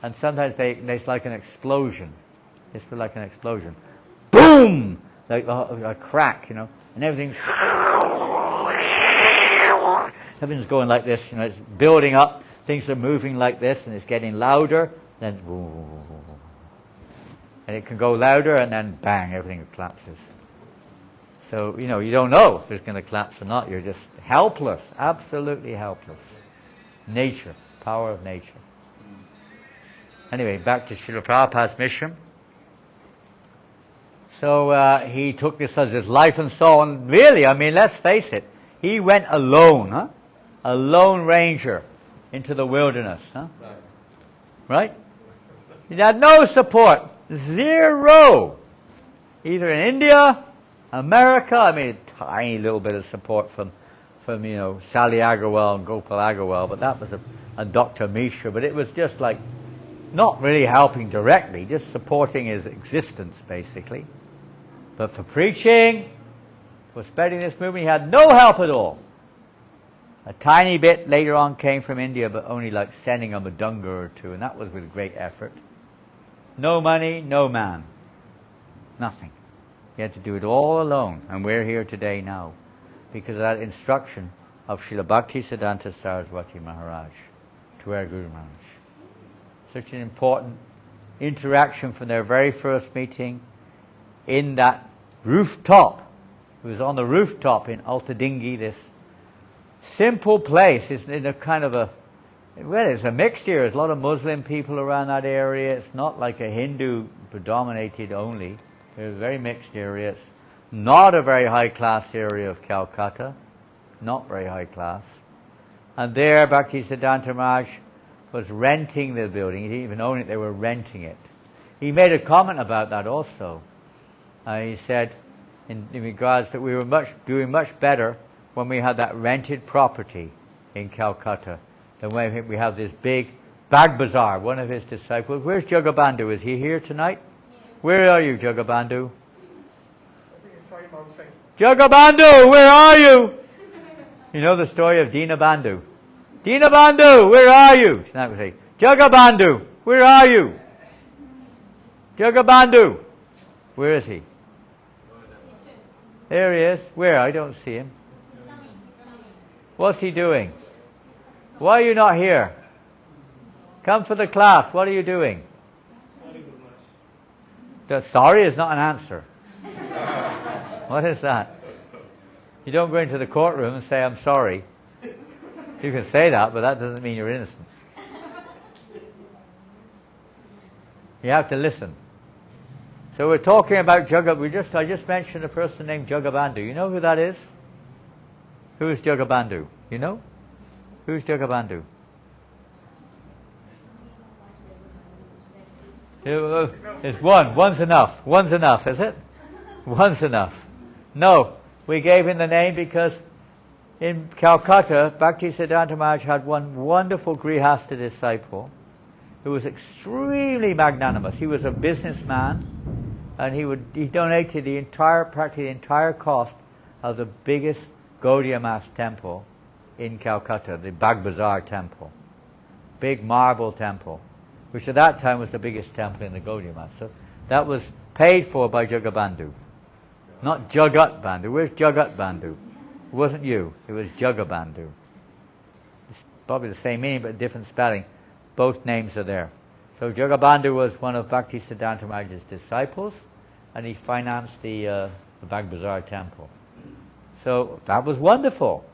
And sometimes it's like an explosion. It's like an explosion. Boom! Like a crack, you know. And everything's going like this, you know. It's building up. Things are moving like this, and it's getting louder. Then, and it can go louder, and then bang, everything collapses. So, you know, you don't know if it's going to collapse or not. You're just helpless, absolutely helpless. Nature, power of nature. Anyway, back to Srila Prabhupada's mission. So he took this as his life and soul, and really, I mean, let's face it, he went alone, huh? A lone ranger into the wilderness, huh? Right? He had no support. Zero. Either in India, America, I mean, a tiny little bit of support from you know, Sally Agarwal and Gopal Agarwal, but that was a Dr. Mishra, but it was just like not really helping directly, just supporting his existence, basically. But for preaching, for spreading this movement, he had no help at all. A tiny bit later on came from India, but only like sending him a dunga or two, and that was with great effort. No money, no man. Nothing. He had to do it all alone, and we're here today now because of that instruction of Srila Bhakti Siddhanta Saraswati Maharaj to our Guru Maharaj. Such an important interaction from their very first meeting in that rooftop. It was on the rooftop in Altadingi, this simple place. It's in a kind of a, well, it's a mixture. There's a lot of Muslim people around that area. It's not like a Hindu predominated only. It's a very mixed area. It's not a very high class area of Calcutta. Not very high class. And there Bhakti Siddhanta Maharaj was renting the building. He didn't even own it, they were renting it. He made a comment about that also. He said, in regards that we were doing much better when we had that rented property in Calcutta than when we have this big Bag Bazaar. One of his disciples, where's Jagabandhu? Is he here tonight? Where are you, Jagabandhu? Jagabandhu, where are you? You know the story of Dinabandhu. Dinabandhu, where are you? That would say, Jagabandhu, where are you? Jagabandhu, where is he? There he is. Where? I don't see him. What's he doing? Why are you not here? Come for the class. What are you doing? Sorry is not an answer. What is that? You don't go into the courtroom and say, I'm sorry. You can say that, but that doesn't mean you're innocent. You have to listen. So we're talking about I just mentioned a person named Jagabandhu. You know who that is? Who is Jagabandhu? You know? Who's Jagabandhu? It's one. One's enough. One's enough, is it? One's enough. No, we gave him the name because in Calcutta, Bhaktisiddhanta Maharaj had one wonderful Grihastha disciple who was extremely magnanimous. He was a businessman, and he donated practically the entire cost of the biggest Gaudiya Math temple in Calcutta, the Bag Bazaar temple, big marble temple, which at that time was the biggest temple in the Gaudiya Math. So that was paid for by Jagabandhu, not Jagat Bandhu. Where's Jagat Bandhu? It wasn't you. It was Jagabandhu. It's probably the same meaning but different spelling. Both names are there. So Jagabandhu was one of Bhaktisiddhanta Maharaj's disciples, and he financed the Bag Bazaar temple. So that was wonderful.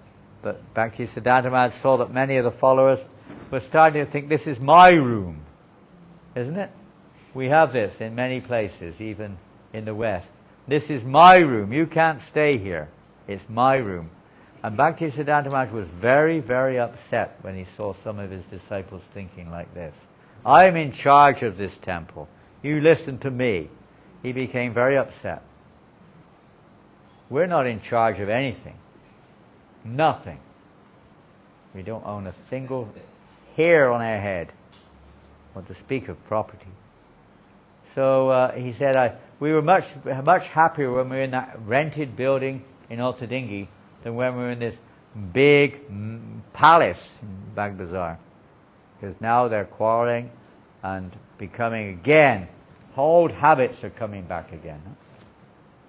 But Bhaktisiddhanta Maharaj saw that many of the followers were starting to think, this is my room, isn't it? We have this in many places, even in the West. This is my room. You can't stay here. It's my room. And Bhaktisiddhanta Maharaj was very, very upset when he saw some of his disciples thinking like this. I'm in charge of this temple. You listen to me. He became very upset. We're not in charge of anything. Nothing. We don't own a single hair on our head, what to speak of property. So he said, we were much happier when we were in that rented building in Altadingi than when we were in this big palace in Bag Bazaar. Because now they're quarreling and becoming again, old habits are coming back again.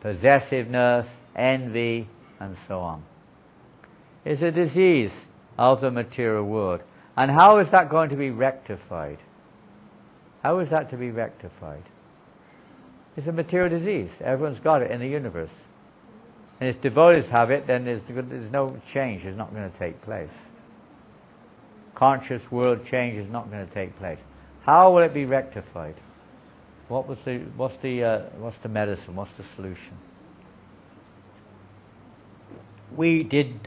Possessiveness, envy, and so on. It's a disease of the material world. And how is that going to be rectified? How is that to be rectified? It's a material disease. Everyone's got it in the universe. And if devotees have it, then there's no change. It's not going to take place. Conscious world change is not going to take place. How will it be rectified? What's the medicine? What's the solution?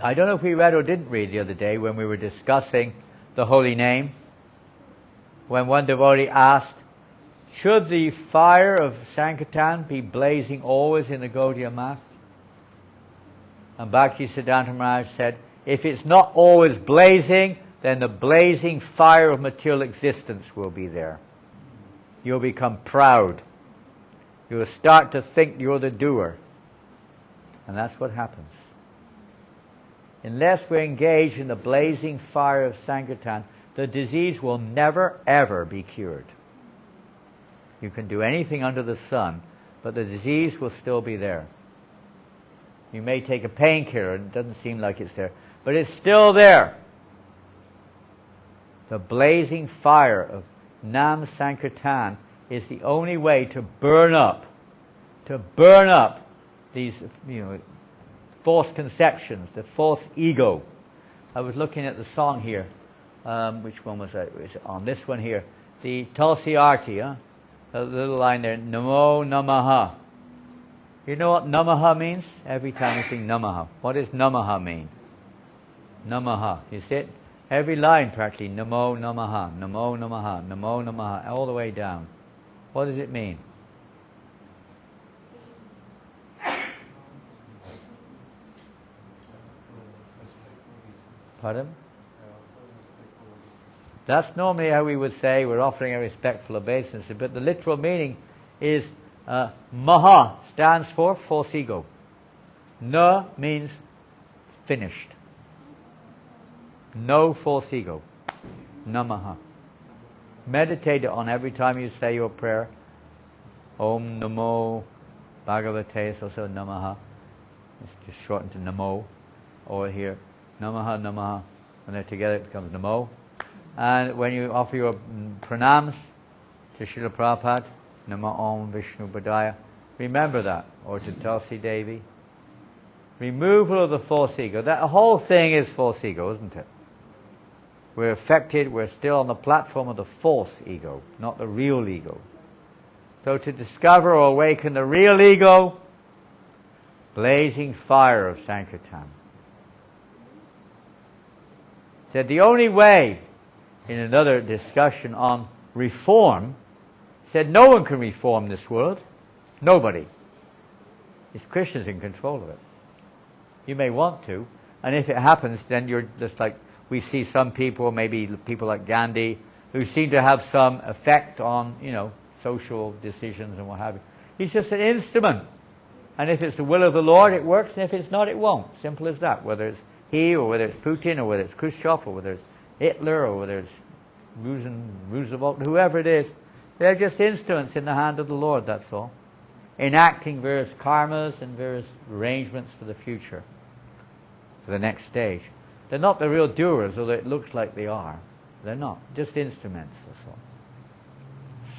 I don't know if we read or didn't read the other day when we were discussing the holy name, when one devotee asked, should the fire of Sankirtan be blazing always in the Gaudiya Math? And Bhaktisiddhanta Maharaj said, if it's not always blazing, then the blazing fire of material existence will be there. You'll become proud. You'll start to think you're the doer. And that's what happens. Unless we're engaged in the blazing fire of Sankirtan, the disease will never, ever be cured. You can do anything under the sun, but the disease will still be there. You may take a painkiller and it doesn't seem like it's there, but it's still there. The blazing fire of Nam Sankirtan is the only way to burn up these, false conceptions, the false ego. I was looking at the song here. Which one was that? It was on this one here. The Tulsi Arti, the little line there, Namo Namaha. You know what Namaha means? Every time we sing Namaha. What does Namaha mean? Namaha. You see it? Every line practically, Namo Namaha, Namo Namaha, Namo Namaha, all the way down. What does it mean? Pardon? That's normally how we would say we're offering a respectful obeisance, but the literal meaning is Maha stands for false ego. Na means finished. No false ego. Namaha. Meditate on every time you say your prayer. Om Namo Bhagavate is also Namaha. It's just shortened to Namo. Or here, Namaha, Namaha. When they're together it becomes Namo. And when you offer your pranams to Srila Prabhupada, Nama Om Vishnu Padaya, remember that. Or to Tulsi Devi. Removal of the false ego. That whole thing is false ego, isn't it? We're affected, we're still on the platform of the false ego, not the real ego. So to discover or awaken the real ego, blazing fire of Sankirtan. Said the only way, in another discussion on reform, said no one can reform this world. Nobody. It's Krishna's in control of it. You may want to, and if it happens, then you're just like, we see some people, maybe people like Gandhi, who seem to have some effect on, social decisions and what have you. He's just an instrument. And if it's the will of the Lord, it works, and if it's not, it won't. Simple as that. Whether it's he, or whether it's Putin, or whether it's Khrushchev, or whether it's Hitler, or whether it's Roosevelt, whoever it is, they're just instruments in the hand of the Lord, that's all. Enacting various karmas and various arrangements for the future, for the next stage. They're not the real doers, although it looks like they are. They're not. Just instruments, that's all.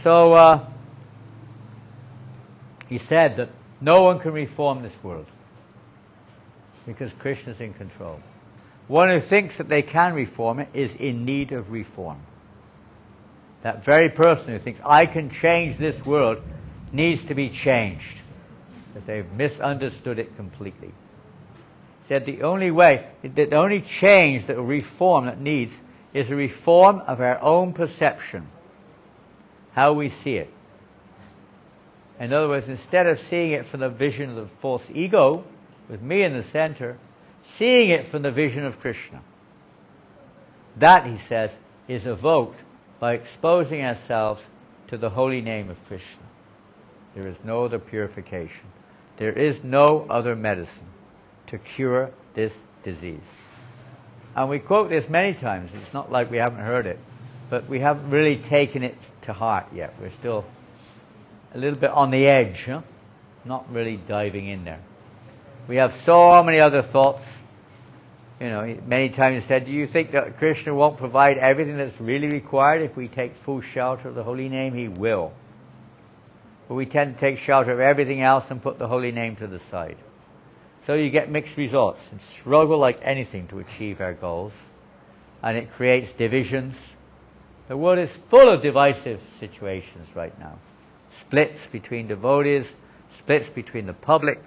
So, he said that no one can reform this world because Krishna's in control. One who thinks that they can reform it is in need of reform. That very person who thinks, I can change this world, needs to be changed. That they've misunderstood it completely. Said the only way, the only change, that reform that needs, is a reform of our own perception. How we see it. In other words, instead of seeing it from the vision of the false ego, with me in the center, seeing it from the vision of Krishna. That, he says, is evoked by exposing ourselves to the holy name of Krishna. There is no other purification. There is no other medicine to cure this disease. And we quote this many times. It's not like we haven't heard it, but we haven't really taken it to heart yet. We're still a little bit on the edge, not really diving in there. We have so many other thoughts. Many times he said, do you think that Krishna won't provide everything that's really required if we take full shelter of the holy name? He will. But we tend to take shelter of everything else and put the holy name to the side. So you get mixed results and struggle like anything to achieve our goals. And it creates divisions. The world is full of divisive situations right now. Splits between devotees, splits between the public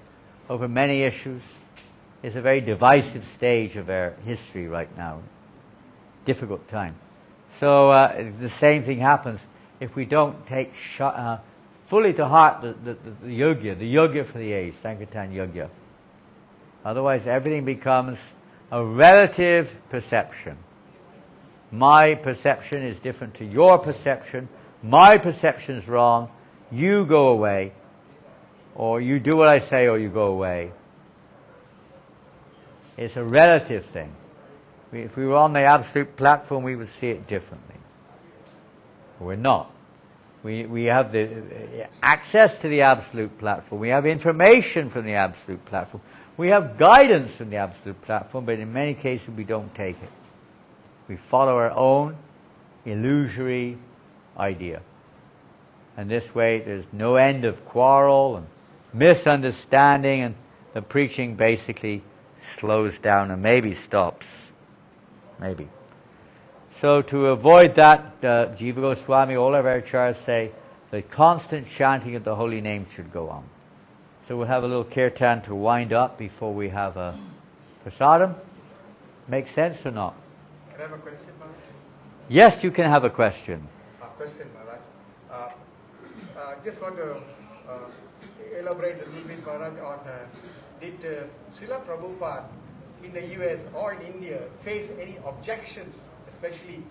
over many issues. It's a very divisive stage of our history right now. Difficult time. So the same thing happens if we don't take fully to heart the yoga for the age, Sankirtan yoga. Otherwise everything becomes a relative perception. My perception is different to your perception. My perception is wrong. You go away. Or you do what I say or you go away. It's a relative thing. If we were on the absolute platform, we would see it differently. We're not. We have the access to the absolute platform. We have information from the absolute platform. We have guidance from the absolute platform, but in many cases we don't take it. We follow our own illusory idea. And this way there's no end of quarrel and misunderstanding, and the preaching basically slows down and maybe stops. Maybe. So to avoid that, Jiva Goswami, all of our acharyas say, the constant chanting of the holy name should go on. So we'll have a little kirtan to wind up before we have a prasadam. Make sense or not? Can I have a question, Maharaj? Yes, you can have a question. Question, Maharaj. Just want to elaborate a little bit, Maharaj, on did Srila Prabhupada in the US or in India face any objections, especially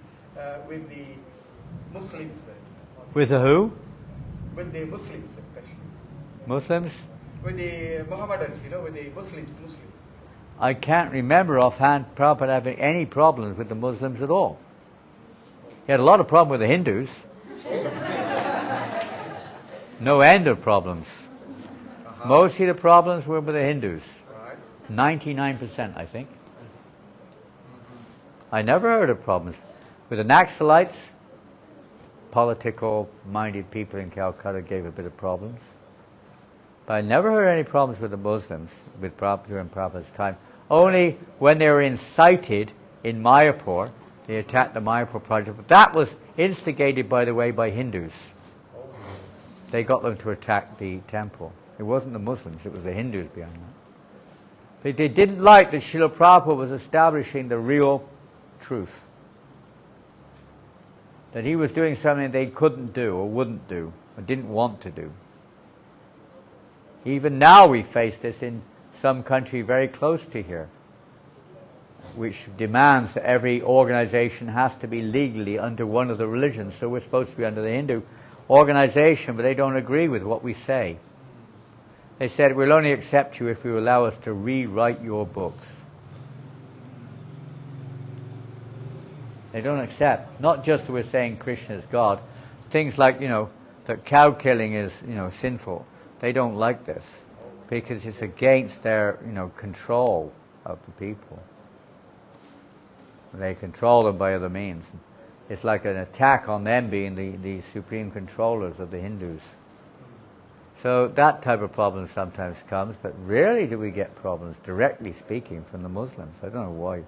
with the Muslims? With the who? With the Muslims, especially. Muslims? With the Mohammedans, with the Muslims. I can't remember offhand Prabhupada having any problems with the Muslims at all. He had a lot of problems with the Hindus. No end of problems. Mostly the problems were with the Hindus. 99%, I think. I never heard of problems. With the Naxalites, political-minded people in Calcutta gave a bit of problems. But I never heard any problems with the Muslims with Prabhupada during Prabhupada's time. Only when they were incited in Mayapur, they attacked the Mayapur project. But that was instigated, by the way, by Hindus. They got them to attack the temple. It wasn't the Muslims, it was the Hindus behind that. But they didn't like that Srila Prabhupada was establishing the real truth. That he was doing something they couldn't do, or wouldn't do, or didn't want to do. Even now we face this in some country very close to here, which demands that every organization has to be legally under one of the religions. So we're supposed to be under the Hindu organization, but they don't agree with what we say. They said, we'll only accept you if you allow us to rewrite your books. They don't accept, not just that we're saying Krishna is God, things like, that cow killing is, sinful. They don't like this, because it's against their, control of the people. They control them by other means. It's like an attack on them being the supreme controllers of the Hindus. So that type of problem sometimes comes, but rarely do we get problems, directly speaking, from the Muslims. I don't know why.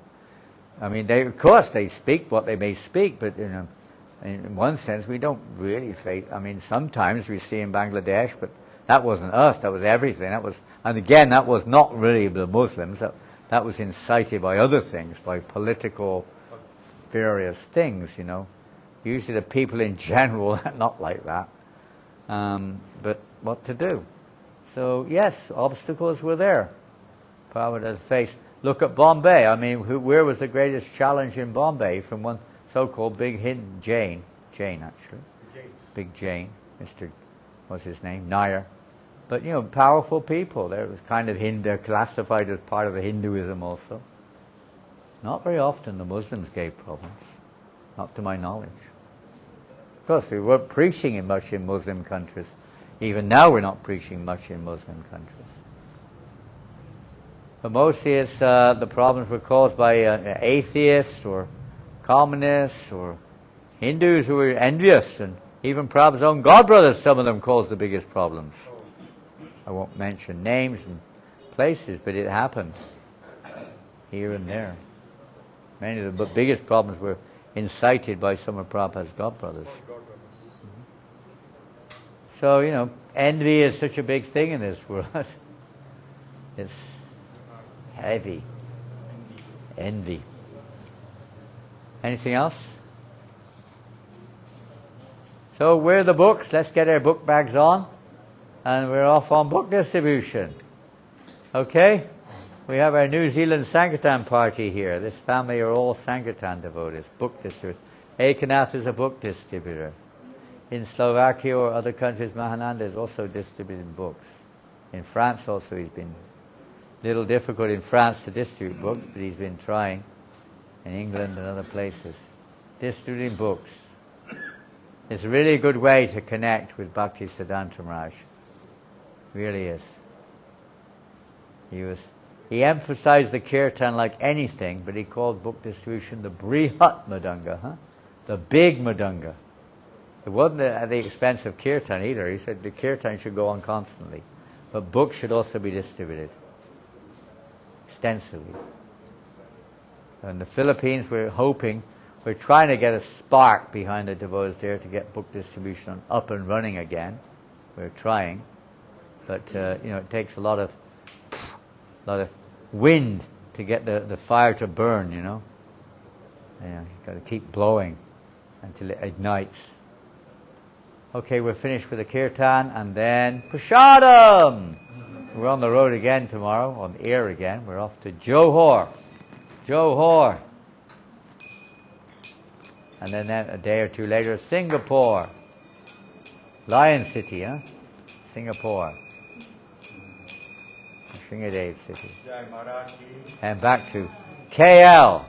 I mean, of course they speak what they may speak, but in one sense we don't really face. I mean, sometimes we see in Bangladesh, but that wasn't us, that was everything. And again, that was not really the Muslims. That was incited by other things, by political various things, Usually the people in general are not like that. But what to do? So yes, obstacles were there. Prabhupada has faced. Look at Bombay. I mean, where was the greatest challenge in Bombay? From one so-called big Hindu, Jain actually. Big Jain, Mr. What's his name? Nair. But, powerful people. There was kind of Hindu, classified as part of the Hinduism also. Not very often the Muslims gave problems. Not to my knowledge. Of course, we weren't preaching much in Muslim countries. Even now we're not preaching much in Muslim countries. But mostly it's the problems were caused by atheists or communists or Hindus who were envious, and even Prabhupada's own godbrothers, some of them caused the biggest problems. I won't mention names and places, but it happened here and there. Many of the biggest problems were incited by some of Prabhupada's godbrothers. So, envy is such a big thing in this world. It's heavy. Envy. Anything else? So, where are the books? Let's get our book bags on. And we're off on book distribution. Okay? We have our New Zealand Sankirtan party here. This family are all Sankirtan devotees, book distributors. Ekanath is a book distributor. In Slovakia or other countries, Mahananda is also distributing books. In France also he's been a little difficult in France to distribute books, but he's been trying in England and other places. Distributing books. It's a really good way to connect with Bhakti Siddhanta Maharaj. Really is. He emphasized the kirtan like anything, but he called book distribution the Brihat Madanga, the big Madanga. It wasn't at the expense of kirtan either. He said the kirtan should go on constantly, but books should also be distributed extensively. In the Philippines, we're trying to get a spark behind the devotees there to get book distribution up and running again. We're trying. But, it takes a lot of wind to get the fire to burn, you've got to keep blowing until it ignites. Okay, we're finished with the kirtan, and then Prasadam! We're on the road again tomorrow, on the air again. We're off to Johor. And then a day or two later, Singapore. Lion City, Singapore. Sringadev City. And back to KL.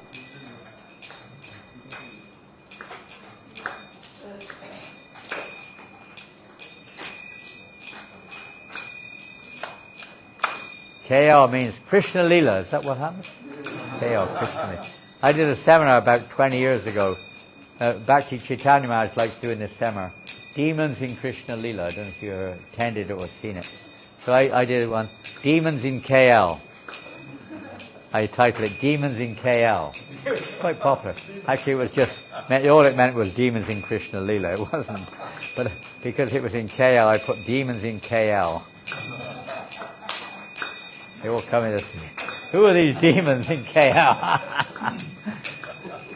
KL means Krishna Lila. Is that what happens? KL, Krishna Lila. I did a seminar about 20 years ago. Bhakti Chaitanya Maharaj likes doing this seminar. Demons in Krishna Lila. I don't know if you attended it or seen it. So I did one. Demons in KL. I titled it Demons in KL. Quite popular. Actually, it was all it meant was demons in Krishna Lila. It wasn't But because it was in KL, I put demons in KL. They all come in. Who are these demons in KL?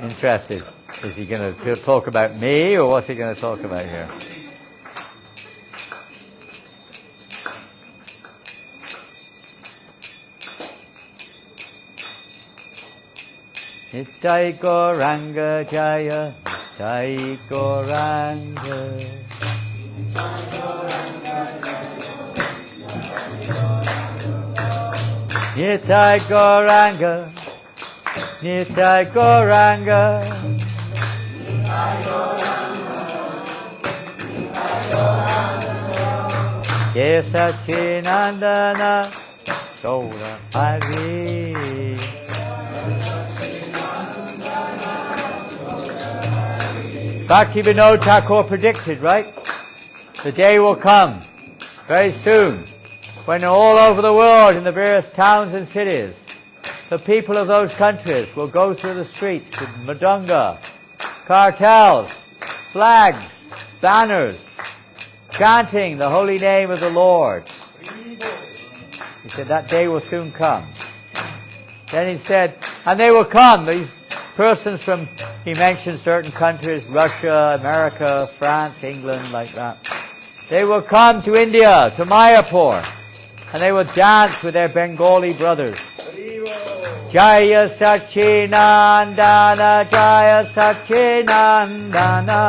Interested. Is he going to talk about me, or what's he going to talk about here? Nittai Gauranga Jaya, Nittai Gauranga. Nittai Gauranga, Nittai Gauranga. Yes, Sachinandana, Soda Hari. Bhaktivinoda Thakur predicted, right? The day will come very soon when all over the world, in the various towns and cities, the people of those countries will go through the streets with madanga, cartels, flags, banners, chanting the holy name of the Lord. He said that day will soon come. Then he said, and they will come, these persons from, he mentioned certain countries, Russia, America, France, England, like that. They will come to India, to Mayapur, and they will dance with their Bengali brothers. Jaya Sachinandana, Jaya Sachinandana.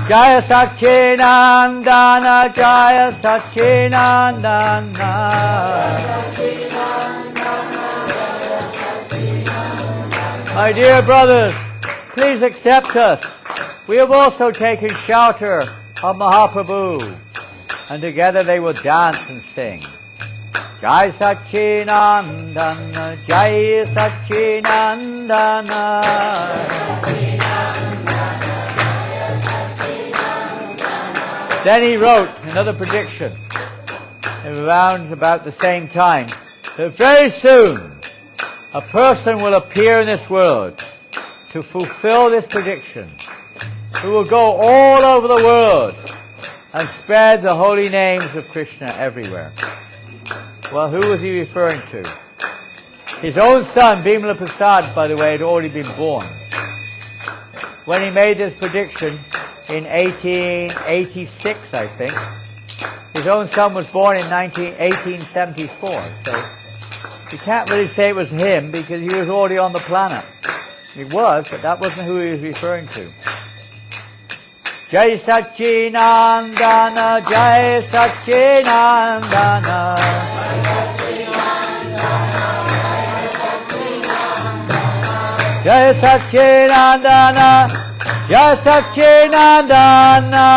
Jaya Sachinandana, Jaya Sachinandana. My dear brothers, please accept us. We have also taken shelter of Mahaprabhu, and together they will dance and sing. Jai Sachinandana, Jai Sachinandana. Then he wrote another prediction around about the same time, that very soon a person will appear in this world to fulfill this prediction, who will go all over the world and spread the holy names of Krishna everywhere. Well, who was he referring to? His own son, Bimala Prasad, by the way, had already been born. When he made this prediction in 1886, I think, his own son was born in 1874. So you can't really say it was him because he was already on the planet. He was, but that wasn't who he was referring to. Jai Sachinandana, Jai Sachinandana. Jai Sachinandana, Jai Sachinandana.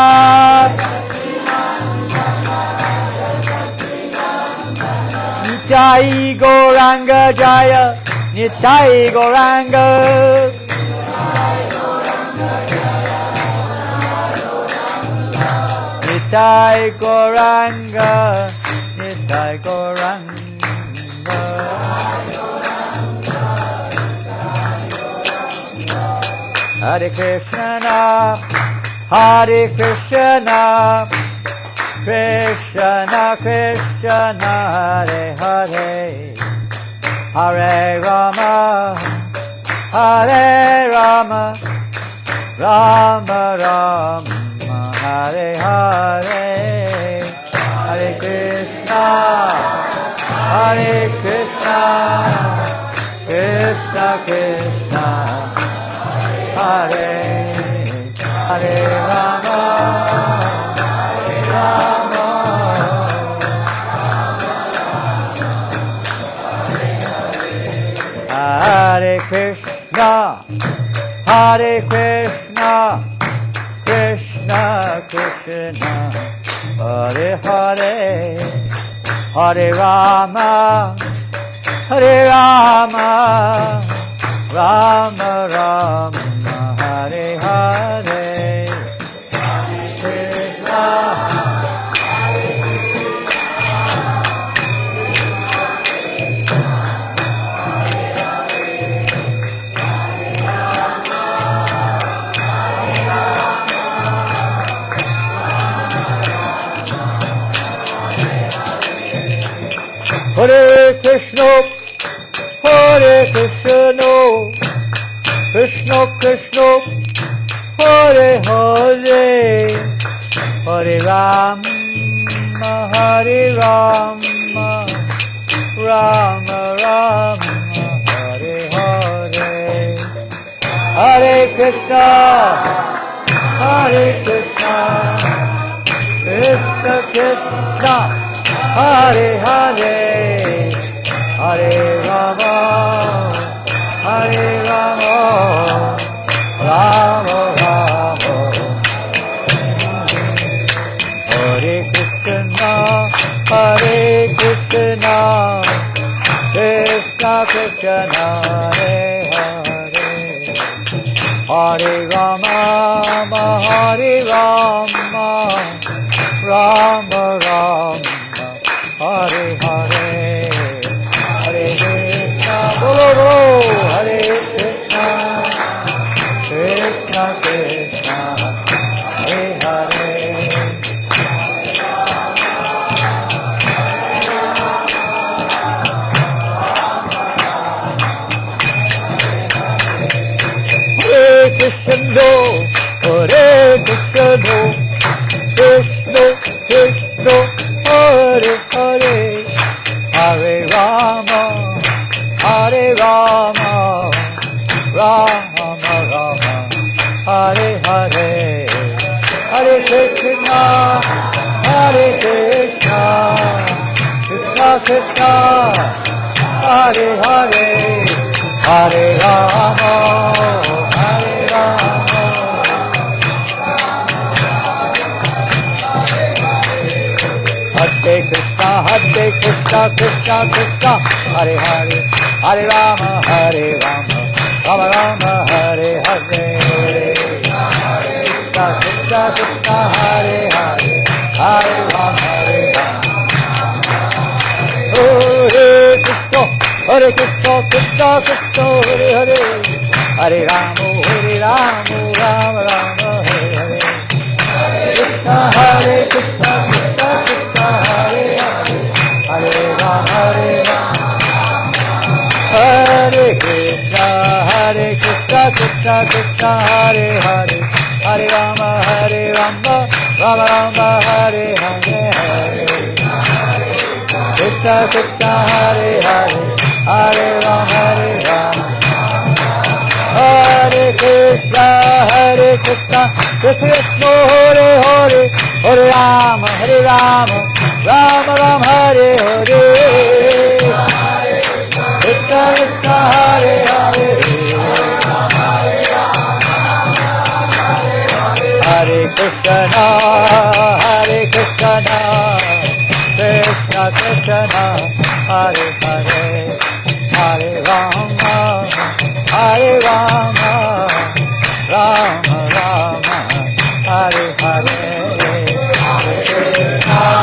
Nitai Gauranga Jaya, Nitai Gauranga. Nitai Gauranga, Nitai Gauranga. Hare Krishna, Hare Krishna, Krishna Krishna, Hare Hare, Hare Rama, Hare Rama, Rama Rama, Hare Hare, Hare Krishna, Hare Krishna, Krishna Krishna, Hare Hare Rama, Hare Rama, Hare Krishna, Hare Krishna, Krishna Krishna, Hare Hare, Hare Rama, Hare Rama, Rama Rama, Hare Hare, Hare Krishna, Hare Krishna, Hare Krishna, Krishna Krishna, Hare Hare, Hare Rama, Hare Rama, Rama Rama, Hare Hare, Hare Krishna, Hare Krishna, Krishna Krishna, Hare Hare, Hare Rama, Hare Rama, Rama Rama, Hare Krishna, Hare Krishna, Krishna Krishna, Hare Hare, Hare Rama, Hare Rama, Rama Rama, Hare Hare, Hare Krishna, Bolo, Hare Krishna, Krishna Krishna, Hare Hare. Hare Krishna, Hare Krishna, Krishna Krishna, Hare Hare, Hare Rama, Hare Rama, Rama Rama, Hare Hare, Hare Krishna, Hare Krishna, Krishna Krishna, Hare Hare, Hare Rama, Hare Rama. Hare Krishna, Krishna Krishna, Hare Hare, Hare Rama, Rama Rama, Hare Hare, Krishna Krishna Krishna, Hare Hare, Hare Rama, Hare Krishna, Krishna Krishna, Hare Hare, Hare Rama, Rama Rama, Hare Hare, Krishna Hare Krishna, Krishna Krishna, Hare Hare, Hare Rama, Hare Krishna, Krishna Krishna, Hare Hare, Hare Rama, Rama Rama, Hare Hare, Krishna Krishna, Hare Hare, Hare Rama, Hare Krishna, Krishna Krishna, Hare Hare, Hare Rama, Rama Rama, Hare Hare, Krishna Krishna, Hare Hare, Hare Krishna, Krishna Krishna, Hare Hare, Hare Rama, Rama Rama, Hare Hare, Hare Krishna, Krishna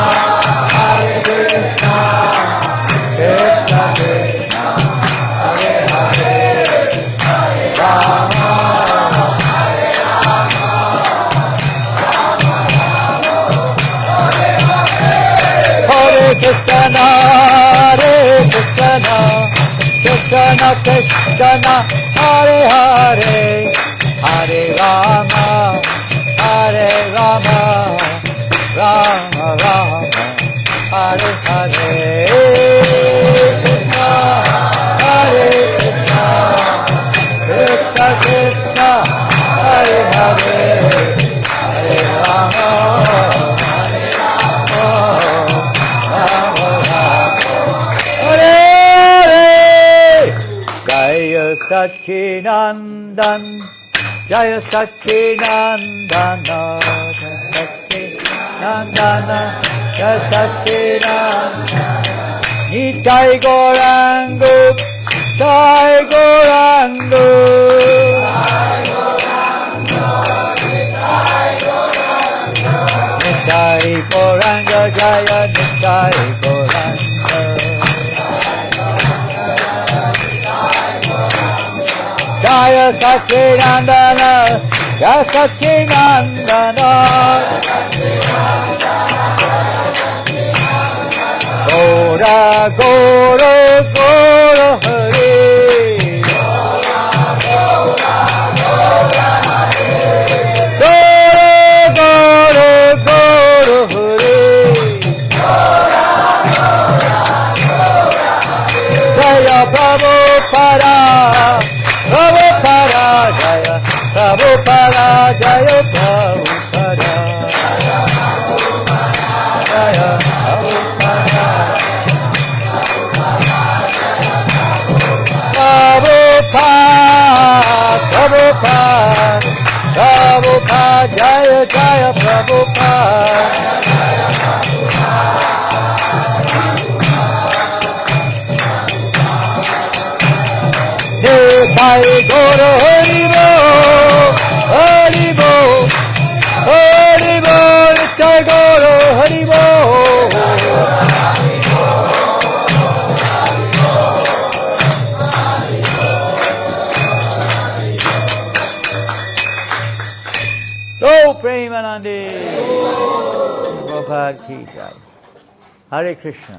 Krishna, Hare Hare, Hare Rama, Hare Krishna, Krishna Krishna, Hare Hare, Hare Rama, Rama Rama, Hare Hare, Krishna, Krishna, Krishna Krishna, Hare Hare, Hare Rama, Jaya Satchidananda, Jaya Satchidananda, Satchidananda, Jaya Satchidananda, Nitai Gauranga, Jai Gauranga, Nitai Gauranga, Jaya Nitai Gauranga, Jaya Satchidananda, Jaya Satchidananda, Gaura Gora Gora Hare. Jaya Prabhupada, Prabhupada, Jaya Prabhupada, Jaya Prabhupada, Jaya Prabhupada, Prabhupada, Prabhupada, Jaya Jaya Prabhupada. Jai Guru Hari Bol, Hari Bol, Hari Bol, Jai Guru Hari Bol. Go Premanandi. Prabhupada ki jai. Hare Krishna.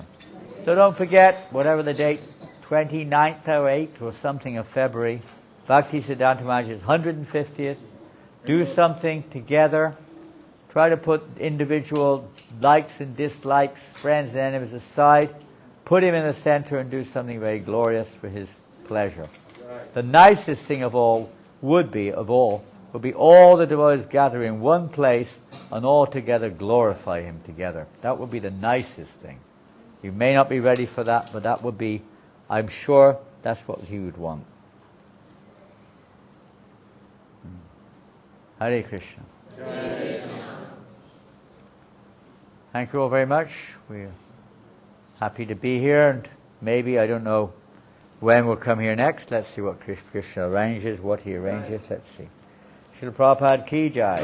So don't forget, whatever the date, 29th or 8th or something of February, Bhakti Siddhanta Maharaj's 150th. Do something together. Try to put individual likes and dislikes, friends and enemies aside. Put him in the center and do something very glorious for his pleasure. The nicest thing of all would be all the devotees gather in one place and all together glorify him together. That would be the nicest thing. You may not be ready for that, but that would be, I'm sure that's what he would want. Hare Krishna. Thank you all very much. We're happy to be here, and maybe, I don't know when we'll come here next. Let's see what Krishna arranges, what he arranges. Let's see. Srila Prabhupada ki jai.